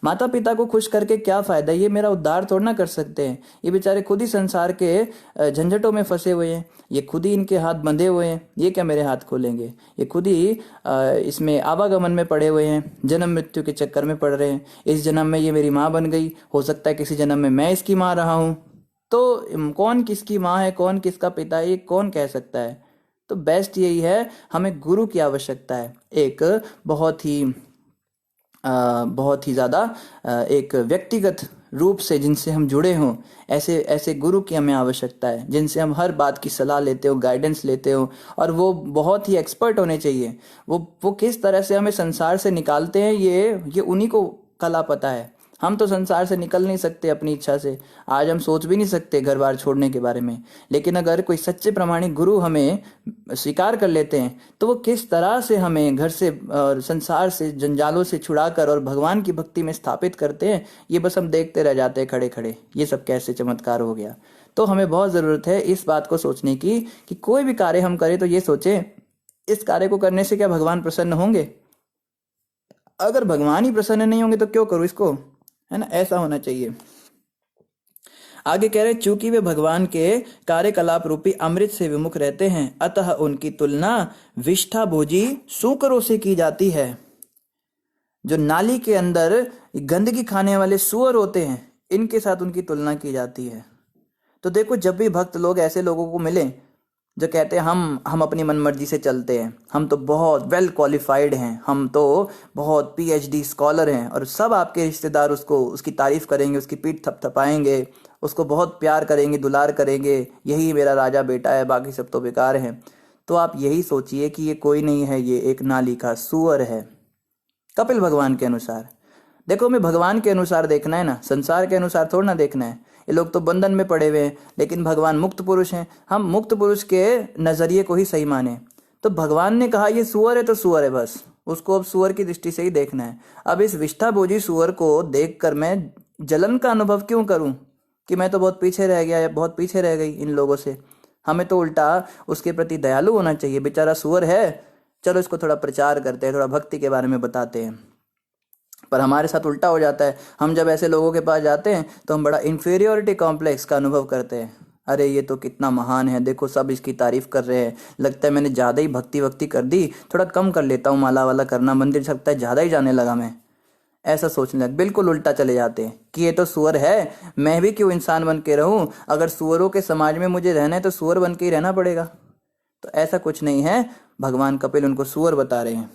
माता पिता को खुश करके क्या फायदा, ये मेरा उद्धार थोड़ा ना कर सकते हैं, ये बेचारे खुद ही संसार के झंझटों में फंसे हुए हैं, ये खुद ही इनके हाथ बंधे हुए हैं, ये क्या मेरे हाथ खोलेंगे, ये खुद ही इसमें आवागमन में पड़े हुए हैं, जन्म मृत्यु के चक्कर में पड़ रहे हैं। इस जन्म में ये मेरी माँ बन गई, हो सकता है किसी जन्म में मैं इसकी माँ रहा हूँ, तो कौन किसकी माँ है कौन किसका पिता है ये कौन कह सकता है। तो बेस्ट यही है, हमें गुरु की आवश्यकता है, एक बहुत ही बहुत ही ज़्यादा एक व्यक्तिगत रूप से जिनसे हम जुड़े हों, ऐसे ऐसे गुरु की हमें आवश्यकता है, जिनसे हम हर बात की सलाह लेते हो, गाइडेंस लेते हो, और वो बहुत ही एक्सपर्ट होने चाहिए। वो किस तरह से हमें संसार से निकालते हैं, ये उन्हीं को कला पता है। हम तो संसार से निकल नहीं सकते अपनी इच्छा से, आज हम सोच भी नहीं सकते घर बार छोड़ने के बारे में। लेकिन अगर कोई सच्चे प्रामाणिक गुरु हमें स्वीकार कर लेते हैं, तो वो किस तरह से हमें घर से और संसार से जंजालों से छुड़ाकर और भगवान की भक्ति में स्थापित करते हैं, ये बस हम देखते रह जाते हैं खड़े खड़े, ये सब कैसे चमत्कार हो गया। तो हमें बहुत ज़रूरत है इस बात को सोचने की कि कोई भी कार्य हम करें तो ये सोचें, इस कार्य को करने से क्या भगवान प्रसन्न होंगे? अगर भगवान ही प्रसन्न नहीं होंगे तो क्यों करूँ इसको, है ना? ऐसा होना चाहिए। आगे कह रहे, चूंकि वे भगवान के कार्यकलाप रूपी अमृत से विमुख रहते हैं, अतः उनकी तुलना विष्ठा भोजी सूकरों से की जाती है। जो नाली के अंदर गंदगी खाने वाले सूअर होते हैं, इनके साथ उनकी तुलना की जाती है। तो देखो, जब भी भक्त लोग ऐसे लोगों को मिले जो कहते हैं हम अपनी मनमर्जी से चलते हैं, हम तो बहुत वेल क्वालिफाइड हैं, हम तो बहुत पीएचडी स्कॉलर हैं, और सब आपके रिश्तेदार उसकी तारीफ करेंगे, उसकी पीठ थपथपाएंगे, उसको बहुत प्यार करेंगे, दुलार करेंगे, यही मेरा राजा बेटा है, बाकी सब तो बेकार हैं। तो आप यही सोचिए कि ये कोई नहीं है, ये एक नाली का सूअर है कपिल भगवान के अनुसार। देखो, हमें भगवान के अनुसार देखना है ना, संसार के अनुसार थोड़ा ना देखना है। ये लोग तो बंधन में पड़े हुए हैं, लेकिन भगवान मुक्त पुरुष हैं। हम मुक्त पुरुष के नजरिए को ही सही माने। तो भगवान ने कहा ये सूअर है तो सूअर है, बस उसको अब सूअर की दृष्टि से ही देखना है। अब इस विष्ठा भोजी सूअर को देखकर मैं जलन का अनुभव क्यों करूं कि मैं तो बहुत पीछे रह गया या बहुत पीछे रह गई इन लोगों से। हमें तो उल्टा उसके प्रति दयालु होना चाहिए। बेचारा सूअर है, चलो इसको थोड़ा प्रचार करते हैं, थोड़ा भक्ति के बारे में बताते हैं। पर हमारे साथ उल्टा हो जाता है। हम जब ऐसे लोगों के पास जाते हैं तो हम बड़ा इन्फीरियोरिटी कॉम्प्लेक्स का अनुभव करते हैं। अरे ये तो कितना महान है, देखो सब इसकी तारीफ कर रहे हैं, लगता है मैंने ज़्यादा ही भक्ति कर दी, थोड़ा कम कर लेता हूँ माला वाला करना, मंदिर सकता है ज़्यादा ही जाने लगा मैं, ऐसा सोचने लग। बिल्कुल उल्टा चले जाते हैं कि ये तो सूअर है, मैं भी क्यों इंसान बन के रहूं, अगर सूअरों के समाज में मुझे रहना है तो सूअर बन के ही रहना पड़ेगा। तो ऐसा कुछ नहीं है, भगवान कपिल उनको सूअर बता रहे हैं।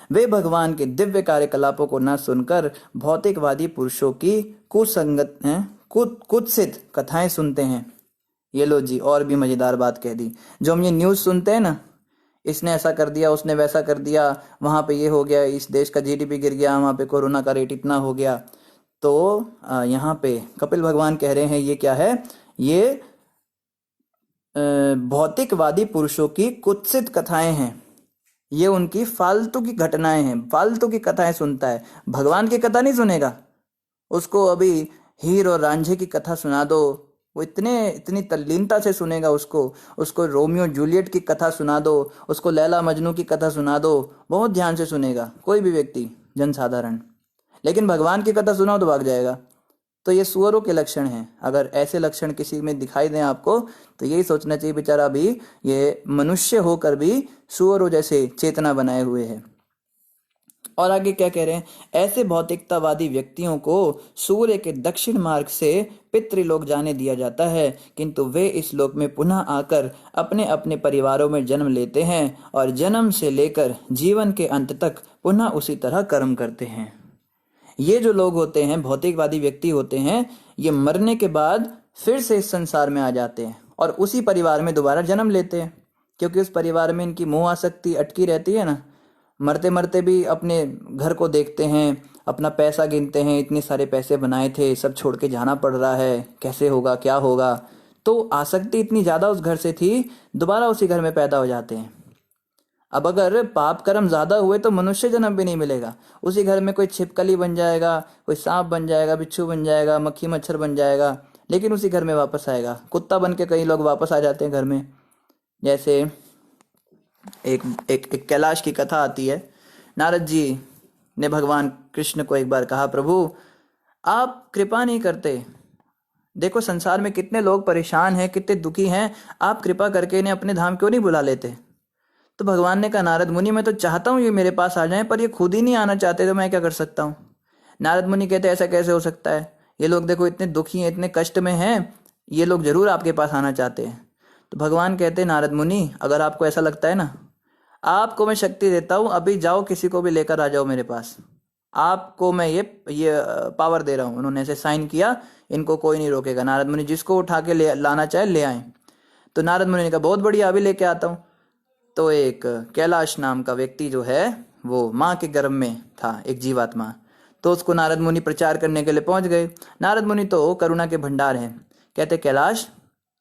वे भगवान के दिव्य कार्यकलापों को न सुनकर भौतिकवादी पुरुषों की कुसंगत कुत्सित कथाएं सुनते हैं। ये लो जी, और भी मजेदार बात कह दी। जो हम ये न्यूज़ सुनते हैं ना, इसने ऐसा कर दिया, उसने वैसा कर दिया, वहां पे ये हो गया, इस देश का जीडीपी गिर गया, वहां पे कोरोना का रेट इतना हो गया। तो यहाँ पे कपिल भगवान कह रहे हैं ये क्या है, ये भौतिकवादी पुरुषों की कुत्सित कथाएं हैं, ये उनकी फालतू की घटनाएं हैं, फालतू की कथाएं सुनता है। भगवान की कथा नहीं सुनेगा। उसको अभी हीर और रांझे की कथा सुना दो, वो इतनी तल्लीनता से सुनेगा। उसको रोमियो जूलियट की कथा सुना दो, उसको लैला मजनू की कथा सुना दो, बहुत ध्यान से सुनेगा कोई भी व्यक्ति, जनसाधारण। लेकिन भगवान की कथा सुनाओ तो भाग जाएगा। तो ये सुअरों के लक्षण हैं। अगर ऐसे लक्षण किसी में दिखाई दें आपको, तो यही सोचना चाहिए बेचारा भी ये मनुष्य होकर भी सुअरों जैसे चेतना बनाए हुए है। और आगे क्या कह रहे हैं, ऐसे भौतिकतावादी व्यक्तियों को सूर्य के दक्षिण मार्ग से पितृलोक जाने दिया जाता है, किंतु वे इस लोक में पुनः आकर अपने अपने परिवारों में जन्म लेते हैं और जन्म से लेकर जीवन के अंत तक पुनः उसी तरह कर्म करते हैं। ये जो लोग होते हैं, भौतिकवादी व्यक्ति होते हैं, ये मरने के बाद फिर से इस संसार में आ जाते हैं और उसी परिवार में दोबारा जन्म लेते हैं, क्योंकि उस परिवार में इनकी मोह आसक्ति अटकी रहती है ना। मरते मरते भी अपने घर को देखते हैं, अपना पैसा गिनते हैं, इतने सारे पैसे बनाए थे, सब छोड़ के जाना पड़ रहा है, कैसे होगा, क्या होगा। तो आसक्ति इतनी ज़्यादा उस घर से थी, दोबारा उसी घर में पैदा हो जाते हैं। अब अगर पाप कर्म ज्यादा हुए तो मनुष्य जन्म भी नहीं मिलेगा, उसी घर में कोई छिपकली बन जाएगा, कोई सांप बन जाएगा, बिच्छू बन जाएगा, मक्खी मच्छर बन जाएगा, लेकिन उसी घर में वापस आएगा। कुत्ता बन के कई लोग वापस आ जाते हैं घर में। जैसे एक कैलाश की कथा आती है। नारद जी ने भगवान कृष्ण को एक बार कहा, प्रभु आप कृपा नहीं करते, देखो संसार में कितने लोग परेशान हैं, कितने दुखी हैं, आप कृपा करके इन्हें अपने धाम क्यों नहीं बुला लेते। तो भगवान ने कहा, नारद मुनि मैं तो चाहता हूँ ये मेरे पास आ जाएं, पर ये खुद ही नहीं आना चाहते, तो मैं क्या कर सकता हूँ। नारद मुनि कहते ऐसा कैसे हो सकता है, ये लोग देखो इतने दुखी हैं, इतने कष्ट में हैं, ये लोग जरूर आपके पास आना चाहते हैं। तो भगवान कहते नारद मुनि अगर आपको ऐसा लगता है ना, आपको मैं शक्ति देता हूँ, अभी जाओ किसी को भी लेकर आ जाओ मेरे पास, आपको मैं ये पावर दे रहा हूँ। उन्होंने ऐसे साइन किया, इनको कोई नहीं रोकेगा। नारद मुनि जिसको उठा के ले लाना चाहे ले आए। तो नारद मुनि ने कहा बहुत बढ़िया, अभी लेके आता हूँ। तो एक कैलाश नाम का व्यक्ति जो है वो माँ के गर्भ में था, एक जीवात्मा। तो उसको नारद मुनि प्रचार करने के लिए पहुंच गए। नारद मुनि तो करुणा के भंडार हैं। कहते कैलाश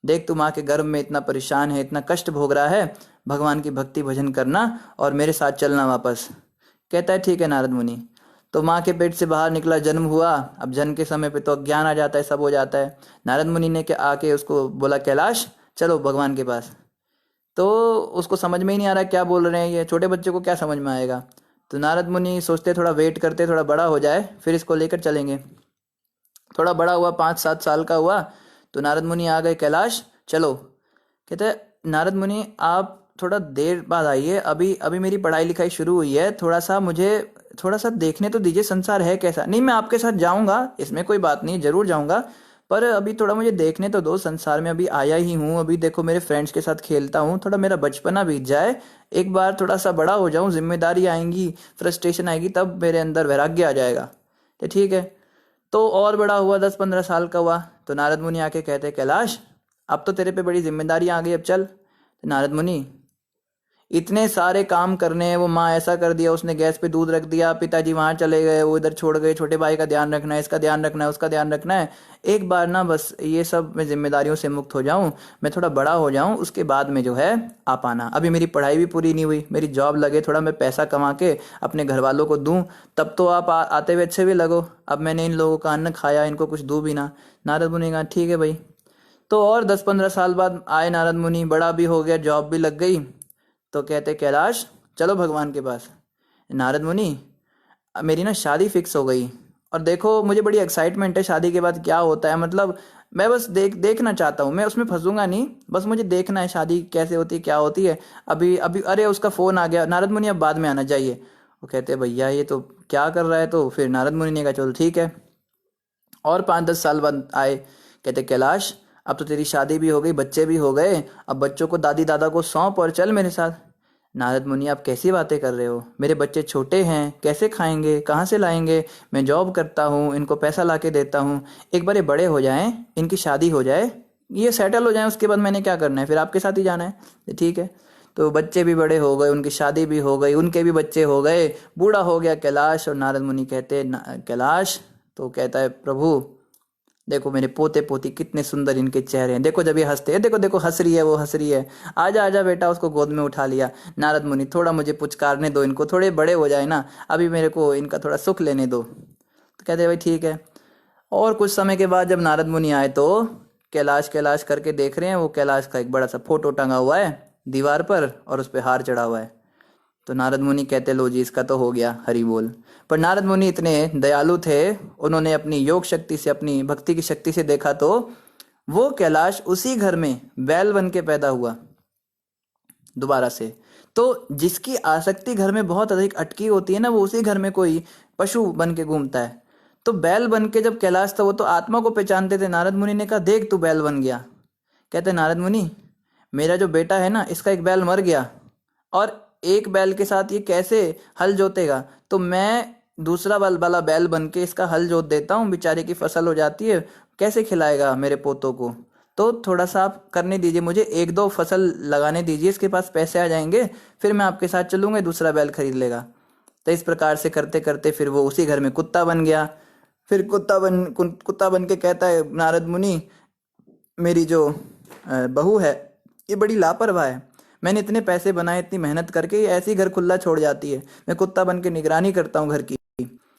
देख, तू माँ के गर्भ में इतना परेशान है, इतना कष्ट भोग रहा है, भगवान की भक्ति भजन करना और मेरे साथ चलना वापस। कहता है ठीक है नारद मुनि। तो माँ के पेट से बाहर निकला, जन्म हुआ। अब जन्म के समय पे तो अज्ञान आ जाता है, सब हो जाता है। नारद मुनि ने आके उसको बोला कैलाश चलो भगवान के पास। तो उसको समझ में ही नहीं आ रहा क्या बोल रहे हैं ये, छोटे बच्चे को क्या समझ में आएगा। तो नारद मुनि सोचते थोड़ा वेट करते, थोड़ा बड़ा हो जाए फिर इसको लेकर चलेंगे। थोड़ा बड़ा हुआ, 5-7 साल का हुआ, तो नारद मुनि आ गए, कैलाश चलो। कहते नारद मुनि आप थोड़ा देर बाद आइए, अभी अभी मेरी पढ़ाई लिखाई शुरू हुई है, थोड़ा सा मुझे थोड़ा सा देखने तो दीजिए संसार है कैसा। नहीं मैं आपके साथ जाऊंगा, इसमें कोई बात नहीं, जरूर जाऊंगा, पर अभी थोड़ा मुझे देखने तो दो, संसार में अभी आया ही हूँ, अभी देखो मेरे फ्रेंड्स के साथ खेलता हूँ, थोड़ा मेरा बचपना बीत जाए, एक बार थोड़ा सा बड़ा हो जाऊं, जिम्मेदारी आएंगी, फ्रस्ट्रेशन आएगी, तब मेरे अंदर वैराग्य आ जाएगा। तो ठीक है। तो और बड़ा हुआ, 10-15 साल का हुआ, तो नारद मुनि आके कहते कैलाश अब तो तेरे पे बड़ी जिम्मेदारी आ गई, अब चल। तो नारद मुनि इतने सारे काम करने हैं, वो माँ ऐसा कर दिया, उसने गैस पे दूध रख दिया, पिताजी वहां चले गए, वो इधर छोड़ गए, छोटे भाई का ध्यान रखना है, इसका ध्यान रखना है, उसका ध्यान रखना है, एक बार ना बस ये सब मैं जिम्मेदारियों से मुक्त हो जाऊं, मैं थोड़ा बड़ा हो जाऊं, उसके बाद में जो है आ पाना। अभी मेरी पढ़ाई भी पूरी नहीं हुई, मेरी जॉब लगे, थोड़ा मैं पैसा कमा के अपने घर वालों को दूं, तब तो आप आते हुए अच्छे भी लगो। अब मैंने इन लोगों का अन्न खाया, इनको कुछ दूं भी ना। नारद मुनि कहा ठीक है भाई। तो और 10-15 साल बाद आए नारद मुनि, बड़ा भी हो गया, जॉब भी लग गई। तो कहते कैलाश चलो भगवान के पास। नारद मुनि अब मेरी ना शादी फिक्स हो गई, और देखो मुझे बड़ी एक्साइटमेंट है शादी के बाद क्या होता है, मतलब मैं बस देखना चाहता हूँ, मैं उसमें फंसूंगा नहीं, बस मुझे देखना है शादी कैसे होती है, क्या होती है। अभी अभी अरे उसका फोन आ गया, नारद मुनि अब बाद में आना चाहिए। वो कहते भैया ये तो क्या कर रहा है। तो फिर नारद मुनि ने कहा चलो ठीक है। और 5-10 साल बाद आए, कहते कैलाश अब तो तेरी शादी भी हो गई, बच्चे भी हो गए, अब बच्चों को दादी दादा को सौंप और चल मेरे साथ। नारद मुनि आप कैसी बातें कर रहे हो, मेरे बच्चे छोटे हैं, कैसे खाएंगे, कहाँ से लाएंगे, मैं जॉब करता हूँ, इनको पैसा ला के देता हूँ, एक बार ये बड़े हो जाएं, इनकी शादी हो जाए, ये सेटल हो जाए, उसके बाद मैंने क्या करना है, फिर आपके साथ ही जाना है। तो ठीक है। तो बच्चे भी बड़े हो गए, उनकी शादी भी हो गई, उनके भी बच्चे हो गए, बूढ़ा हो गया कैलाश। और नारद मुनि कहते कैलाश तो कहता है प्रभु देखो मेरे पोते पोती कितने सुंदर इनके चेहरे हैं, देखो जब ये हंसते हैं, देखो देखो हंस रही है, वो हंस रही है, आजा आजा बेटा, उसको गोद में उठा लिया। नारद मुनि थोड़ा मुझे पुचकारने दो, इनको थोड़े बड़े हो जाए ना, अभी मेरे को इनका थोड़ा सुख लेने दो। तो कहते भाई ठीक है। और कुछ समय के बाद जब नारद मुनि आए तो कैलाश कैलाश करके देख रहे हैं, वो कैलाश का एक बड़ा सा फोटो टंगा हुआ है दीवार पर, और उस पर हार चढ़ा हुआ है। तो नारद मुनि कहते लो जी इसका तो हो गया, हरि बोल। पर नारद मुनि इतने दयालु थे, उन्होंने अपनी योग शक्ति से, अपनी भक्ति की शक्ति से देखा, तो वो कैलाश उसी घर में बैल बन के पैदा हुआ दोबारा से। तो जिसकी आसक्ति घर में बहुत अधिक अटकी होती है ना, वो उसी घर में कोई पशु बन के घूमता है। तो बैल बन के जब कैलाश था, वो तो आत्मा को पहचानते थे। नारद मुनि ने कहा देख तू बैल बन गया। कहते नारद मुनि मेरा जो बेटा है ना, इसका एक बैल मर गया, और एक बैल के साथ ये कैसे हल जोतेगा, तो मैं दूसरा वाला बैल बन के इसका हल जोत देता हूँ, बेचारे की फसल हो जाती है, कैसे खिलाएगा मेरे पोतों को। तो थोड़ा सा आप करने दीजिए, मुझे 1-2 फसल लगाने दीजिए, इसके पास पैसे आ जाएंगे, फिर मैं आपके साथ चलूंगा, दूसरा बैल खरीद लेगा। तो इस प्रकार से करते करते फिर वो उसी घर में कुत्ता बन गया। फिर कुत्ता बन के कहता है नारद मुनि मेरी जो बहू है ये बड़ी लापरवाह है, मैंने इतने पैसे बनाए, इतनी मेहनत करके, ये ऐसे ही घर खुला छोड़ जाती है, मैं कुत्ता बन के निगरानी करता हूँ घर की।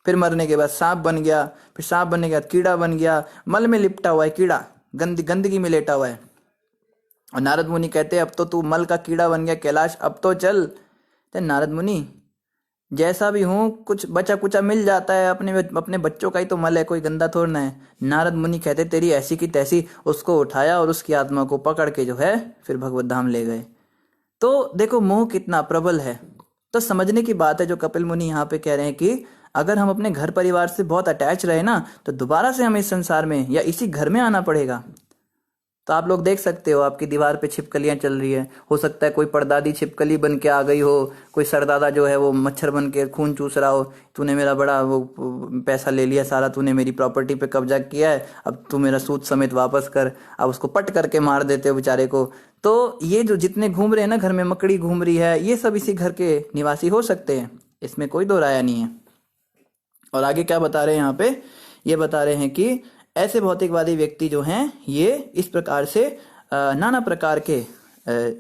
फिर मरने के बाद सांप बन गया, फिर सांप बनने के बाद कीड़ा बन गया, मल में लिपटा हुआ है कीड़ा, गंदगी में लेटा हुआ है। और नारद मुनि कहते अब तो तू मल का कीड़ा बन गया कैलाश, अब तो चल। तो नारद मुनि जैसा भी हूँ कुछ बचा कुचा मिल जाता है, अपने अपने बच्चों का ही तो मल है, कोई गंदा थोड़ा है। नारद मुनि कहते तेरी ऐसी की तैसी, उसको उठाया और उसकी आत्मा को पकड़ के जो है फिर भगवत धाम ले गए। तो देखो मोह कितना प्रबल है। तो समझने की बात है जो कपिल मुनि यहाँ पे कह रहे हैं कि अगर हम अपने घर परिवार से बहुत अटैच रहे ना, तो दोबारा से हमें इस संसार में या इसी घर में आना पड़ेगा। तो आप लोग देख सकते हो आपकी दीवार पे छिपकलियां चल रही है। हो सकता है कोई परदादी छिपकली बन के आ गई हो, कोई सरदादा जो है वो मच्छर बन के खून चूस रहा हो, तूने मेरा बड़ा वो पैसा ले लिया सारा, तूने मेरी प्रॉपर्टी पे कब्जा किया है, अब तू मेरा सूद समेत वापस कर। अब उसको पट करके मार देते हो बेचारे को। तो ये जो जितने घूम रहे हैं ना, घर में मकड़ी घूम रही है, ये सब इसी घर के निवासी हो सकते हैं, इसमें कोई दो राय नहीं है। और आगे क्या बता रहे हैं यहाँ पे, ये बता रहे हैं कि ऐसे भौतिकवादी व्यक्ति जो हैं ये इस प्रकार से नाना प्रकार के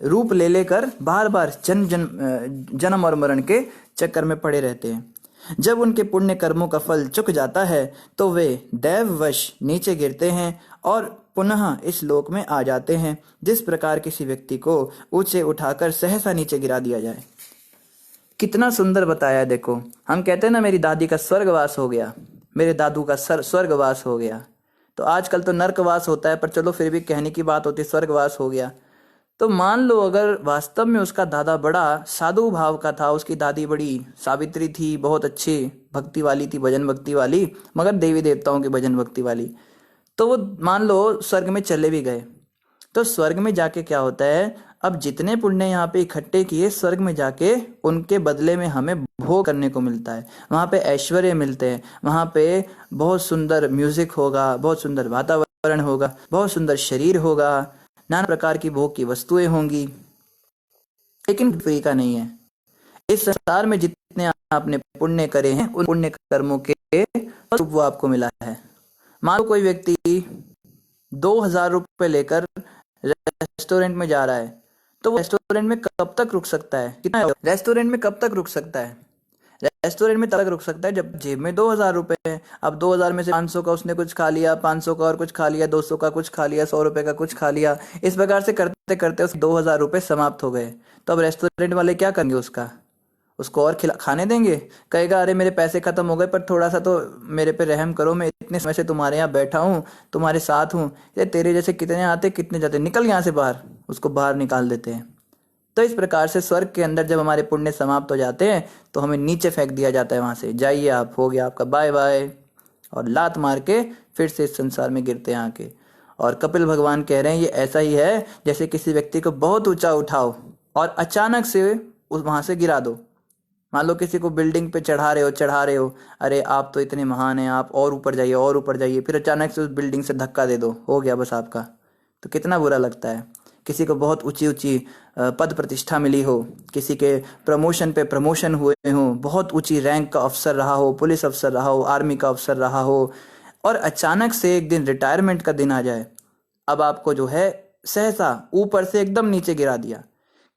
रूप ले लेकर बार बार जन्म और मरण के चक्कर में पड़े रहते हैं। जब उनके पुण्य कर्मों का फल चुक जाता है तो वे दैववश नीचे गिरते हैं और पुनः इस लोक में आ जाते हैं, जिस प्रकार किसी व्यक्ति को ऊंचे उठाकर सहसा नीचे गिरा दिया जाए। कितना सुंदर बताया। देखो, हम कहते हैं ना मेरी दादी का स्वर्गवास हो गया, मेरे दादू का स्वर्गवास हो गया। तो आजकल तो नर्कवास होता है, पर चलो फिर भी कहने की बात होती है स्वर्गवास हो गया। तो मान लो अगर वास्तव में उसका दादा बड़ा साधु भाव का था, उसकी दादी बड़ी सावित्री थी, बहुत अच्छी भक्ति वाली थी, भजन भक्ति वाली, मगर देवी देवताओं की भजन भक्ति वाली, तो वो मान लो स्वर्ग में चले भी गए। तो स्वर्ग में जाके क्या होता है, अब जितने पुण्य यहाँ पे इकट्ठे किए, स्वर्ग में जाके उनके बदले में हमें भोग करने को मिलता है। वहाँ पे ऐश्वर्य मिलते हैं, वहाँ पे बहुत सुंदर म्यूजिक होगा, बहुत सुंदर वातावरण होगा, बहुत सुंदर शरीर होगा, नाना प्रकार की भोग की वस्तुएं होंगी। लेकिन फ्री का नहीं है। इस संसार में जितने आपने पुण्य करे हैं, उन पुण्य कर्मों के स्वरूप वो आपको मिला है। मान लो कोई व्यक्ति 2000 रुपये लेकर रेस्टोरेंट में जा रहा है, तो वो रेस्टोरेंट में कब तक रुक सकता है? कितना रेस्टोरेंट में कब तक रुक सकता है? रेस्टोरेंट में तब तक रुक सकता है जब जेब में 2000 रुपए है। अब 2000 में से 500 का उसने कुछ खा लिया, 500 का और कुछ खा लिया, 200 का कुछ खा लिया, 100 रुपए का कुछ खा लिया, इस प्रकार से करते करते उस 2000 रुपए समाप्त हो गए। तो अब रेस्टोरेंट वाले क्या करेंगे? उसको और खाने देंगे? कहेगा अरे मेरे पैसे खत्म हो गए, पर थोड़ा सा तो मेरे पे रहम करो, मैं इतने समय से तुम्हारे यहाँ बैठा हूँ, तुम्हारे साथ हूँ, ये तेरे जैसे कितने आते कितने जाते, निकल यहाँ से बाहर। उसको बाहर निकाल देते हैं। तो इस प्रकार से स्वर्ग के अंदर जब हमारे पुण्य समाप्त हो जाते हैं तो हमें नीचे फेंक दिया जाता है, वहां से जाइए आप, हो गया आपका बाय बाय, और लात मार के फिर से इस संसार में गिरते हैं आके। और कपिल भगवान कह रहे हैं ये ऐसा ही है जैसे किसी व्यक्ति को बहुत ऊंचा उठाओ और अचानक से वहां से गिरा दो। मान लो किसी को बिल्डिंग पे चढ़ा रहे हो, अरे आप तो इतने महान हैं, आप और ऊपर जाइए और ऊपर जाइए, फिर अचानक से उस बिल्डिंग से धक्का दे दो, हो गया बस आपका। तो कितना बुरा लगता है। किसी को बहुत ऊंची ऊंची पद प्रतिष्ठा मिली हो, किसी के प्रमोशन पे प्रमोशन हुए हो, बहुत ऊंची रैंक का अफसर रहा हो, पुलिस अफसर रहा हो, आर्मी का अफसर रहा हो, और अचानक से एक दिन रिटायरमेंट का दिन आ जाए, अब आपको जो है सहसा ऊपर से एकदम नीचे गिरा दिया।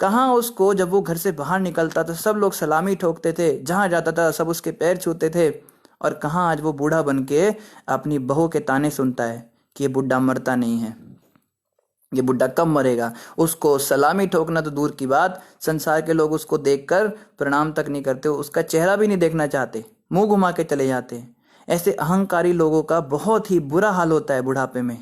कहाँ उसको, जब वो घर से बाहर निकलता तो सब लोग सलामी ठोकते थे, जहां जाता था सब उसके पैर छूते थे, और कहाँ आज वो बूढ़ा बन के अपनी बहू के ताने सुनता है कि ये बुढ़ा मरता नहीं है, ये बुढ़ा कब मरेगा। उसको सलामी ठोकना तो दूर की बात, संसार के लोग उसको देखकर प्रणाम तक नहीं करते, उसका चेहरा भी नहीं देखना चाहते, मुंह घुमा के चले जाते हैं। ऐसे अहंकारी लोगों का बहुत ही बुरा हाल होता है बुढ़ापे में,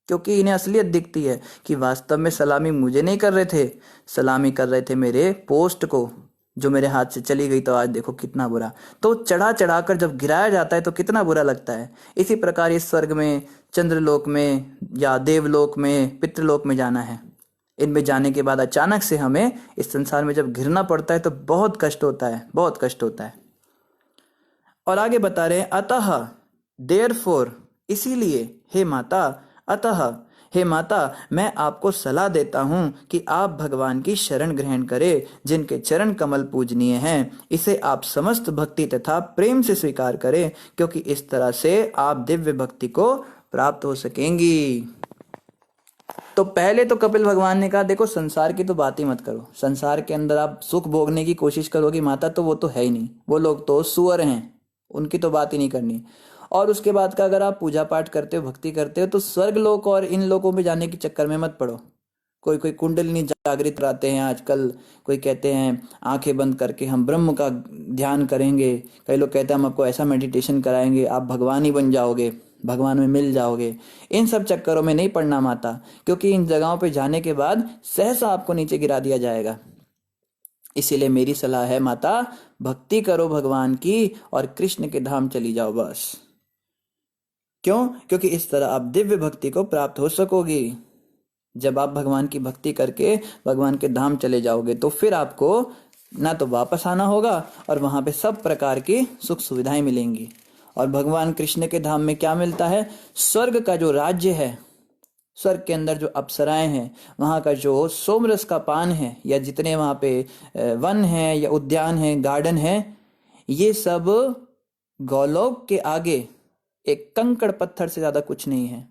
क्योंकि इन्हें असलियत दिखती है कि वास्तव में सलामी मुझे नहीं कर रहे थे, सलामी कर रहे थे मेरे पोस्ट को, जो मेरे हाथ से चली गई, तो आज देखो कितना बुरा। तो चढ़ा चढ़ा कर जब गिराया जाता है तो कितना बुरा लगता है। इसी प्रकार इस स्वर्ग में, चंद्रलोक में या देवलोक में, पितृलोक में जाना है। इनमें जाने के बाद अचानक से हमें इस संसार में जब घिरना पड़ता है तो बहुत कष्ट होता है, बहुत कष्ट होता है। और आगे बता रहे हैं, अतः देयरफॉर, इसीलिए हे माता, अतः हे माता, मैं आपको सलाह देता हूं कि आप भगवान की शरण ग्रहण करें, जिनके चरण कमल पूजनीय हैं। इसे आप समस्त भक्ति तथा प्रेम से स्वीकार करें, क्योंकि इस तरह से आप दिव्य भक्ति को प्राप्त हो सकेंगी। तो पहले तो कपिल भगवान ने कहा देखो संसार की तो बात ही मत करो, संसार के अंदर आप सुख भोगने की कोशिश करोगी माता, तो वो तो है ही नहीं, वो लोग तो सुअर हैं, उनकी तो बात ही नहीं करनी। और उसके बाद का अगर आप पूजा पाठ करते हो, भक्ति करते हो, तो स्वर्ग लोक और इन लोकों में जाने के चक्कर में मत पड़ो। कोई कोई कुंडलिनी जागृत रहते हैं आजकल, कोई कहते हैं आंखें बंद करके हम ब्रह्म का ध्यान करेंगे, कई लोग कहते हैं हम आपको ऐसा मेडिटेशन कराएंगे आप भगवान ही बन जाओगे, भगवान में मिल जाओगे। इन सब चक्करों में नहीं पड़ना माता, क्योंकि इन जगहों पे जाने के बाद सहसा आपको नीचे गिरा दिया जाएगा। इसीलिए मेरी सलाह है माता, भक्ति करो भगवान की और कृष्ण के धाम चली जाओ बस। क्यों? क्योंकि इस तरह आप दिव्य भक्ति को प्राप्त हो सकोगी। जब आप भगवान की भक्ति करके भगवान के धाम चले जाओगे तो फिर आपको ना तो वापस आना होगा और वहां पे सब प्रकार की सुख सुविधाएं मिलेंगी। और भगवान कृष्ण के धाम में क्या मिलता है? स्वर्ग का जो राज्य है, स्वर्ग के अंदर जो अप्सराएं हैं, वहां का जो सोमरस का पान है, या जितने वहां पे वन है या उद्यान है, गार्डन है, ये सब गौलोक के आगे एक कंकड़ पत्थर से ज्यादा कुछ नहीं है।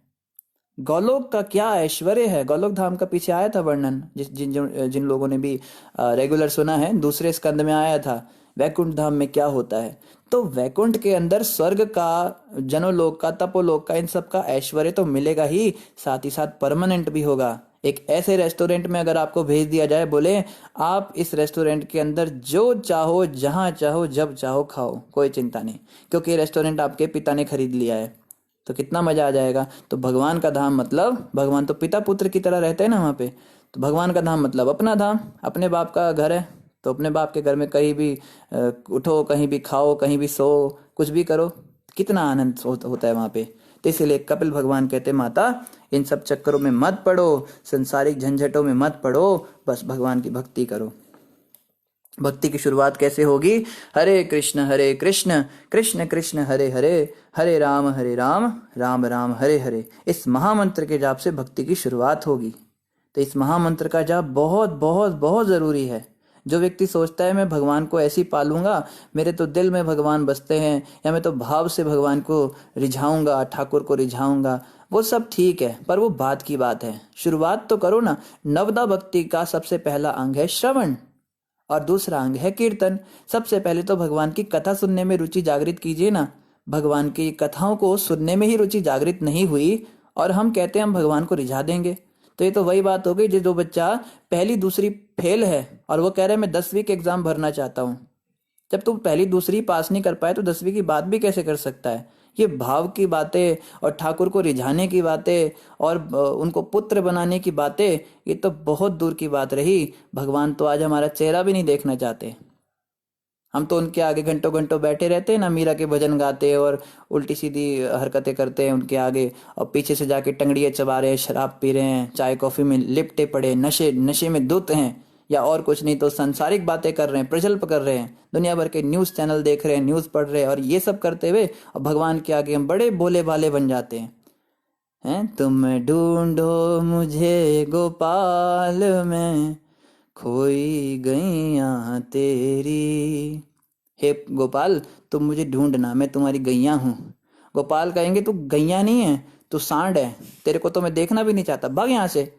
गौलोक का क्या ऐश्वर्य है! गौलोक धाम का पीछे आया था वर्णन, जिन लोगों ने भी रेगुलर सुना है, दूसरे स्कंद में आया था वैकुंठ धाम में क्या होता है। तो वैकुंठ के अंदर स्वर्ग का, जनोलोक का, तपोलोक का, इन सब का ऐश्वर्य तो मिलेगा ही, साथ ही साथ परमानेंट भी होगा। एक ऐसे रेस्टोरेंट में अगर आपको भेज दिया जाए, बोले आप इस रेस्टोरेंट के अंदर जो चाहो, जहां चाहो, जब चाहो खाओ, कोई चिंता नहीं, क्योंकि रेस्टोरेंट आपके पिता ने खरीद लिया है, तो कितना मजा आ जाएगा। तो भगवान का धाम मतलब, भगवान तो पिता पुत्र की तरह रहते हैं ना वहाँ पे, तो भगवान का धाम मतलब अपना धाम, अपने बाप का घर है, तो अपने बाप के घर में कहीं भी उठो, कहीं भी खाओ, कहीं भी सो, कुछ भी करो, कितना आनंद होता है वहाँ पे। तो इसीलिए कपिल भगवान कहते, माता इन सब चक्करों में मत पड़ो, संसारिक झंझटों में मत पड़ो, बस भगवान की भक्ति करो। भक्ति की शुरुआत कैसे होगी? हरे कृष्ण कृष्ण कृष्ण हरे हरे, हरे राम राम राम हरे हरे। इस महामंत्र के जाप से भक्ति की शुरुआत होगी। तो इस महामंत्र का जाप बहुत बहुत बहुत जरूरी है। जो व्यक्ति सोचता है मैं भगवान को ऐसे ही पालूंगा, मेरे तो दिल में भगवान बसते हैं, या मैं तो भाव से भगवान को रिझाऊंगा, ठाकुर को रिझाऊंगा, वो सब ठीक है, पर वो बात की बात है। शुरुआत तो करो ना। नवदा भक्ति का सबसे पहला अंग है श्रवण, और दूसरा अंग है कीर्तन। सबसे पहले तो भगवान की कथा सुनने में रुचि जागृत कीजिए ना। भगवान की कथाओं को सुनने में ही रुचि जागृत नहीं हुई और हम कहते हैं हम भगवान को रिझा देंगे, तो ये तो वही बात हो गई जो बच्चा पहली दूसरी फेल है और वो कह रहा है मैं 10वीं के एग्जाम भरना चाहता हूँ। जब तुम पहली दूसरी पास नहीं कर पाए तो 10वीं की बात भी कैसे कर सकता है? ये भाव की बातें और ठाकुर को रिझाने की बातें और उनको पुत्र बनाने की बातें, ये तो बहुत दूर की बात रही। भगवान तो आज हमारा चेहरा भी नहीं देखना चाहते। हम तो उनके आगे घंटों घंटों बैठे रहते हैं ना, मीरा के भजन गाते और उल्टी सीधी हरकतें करते हैं उनके आगे, और पीछे से जाके टंगड़ियाँ चबा रहे हैं, शराब पी रहे हैं, चाय कॉफी में लिपटे पड़े, नशे नशे में धुत हैं, या और कुछ नहीं तो सांसारिक बातें कर रहे हैं, प्रजल्प कर रहे हैं, दुनिया भर के न्यूज़ चैनल देख रहे हैं, न्यूज़ पढ़ रहे हैं, और ये सब करते हुए और भगवान के आगे हम बड़े भोले भाले बन जाते हैं। तुम ढूंढो मुझे गोपाल में, खोई गैया तेरी। हे गोपाल, तुम मुझे ढूंढना, मैं तुम्हारी गैया हूँ। गोपाल कहेंगे तू गैया नहीं है, तू सांड है, तेरे को तो मैं देखना भी नहीं चाहता, भाग यहाँ से।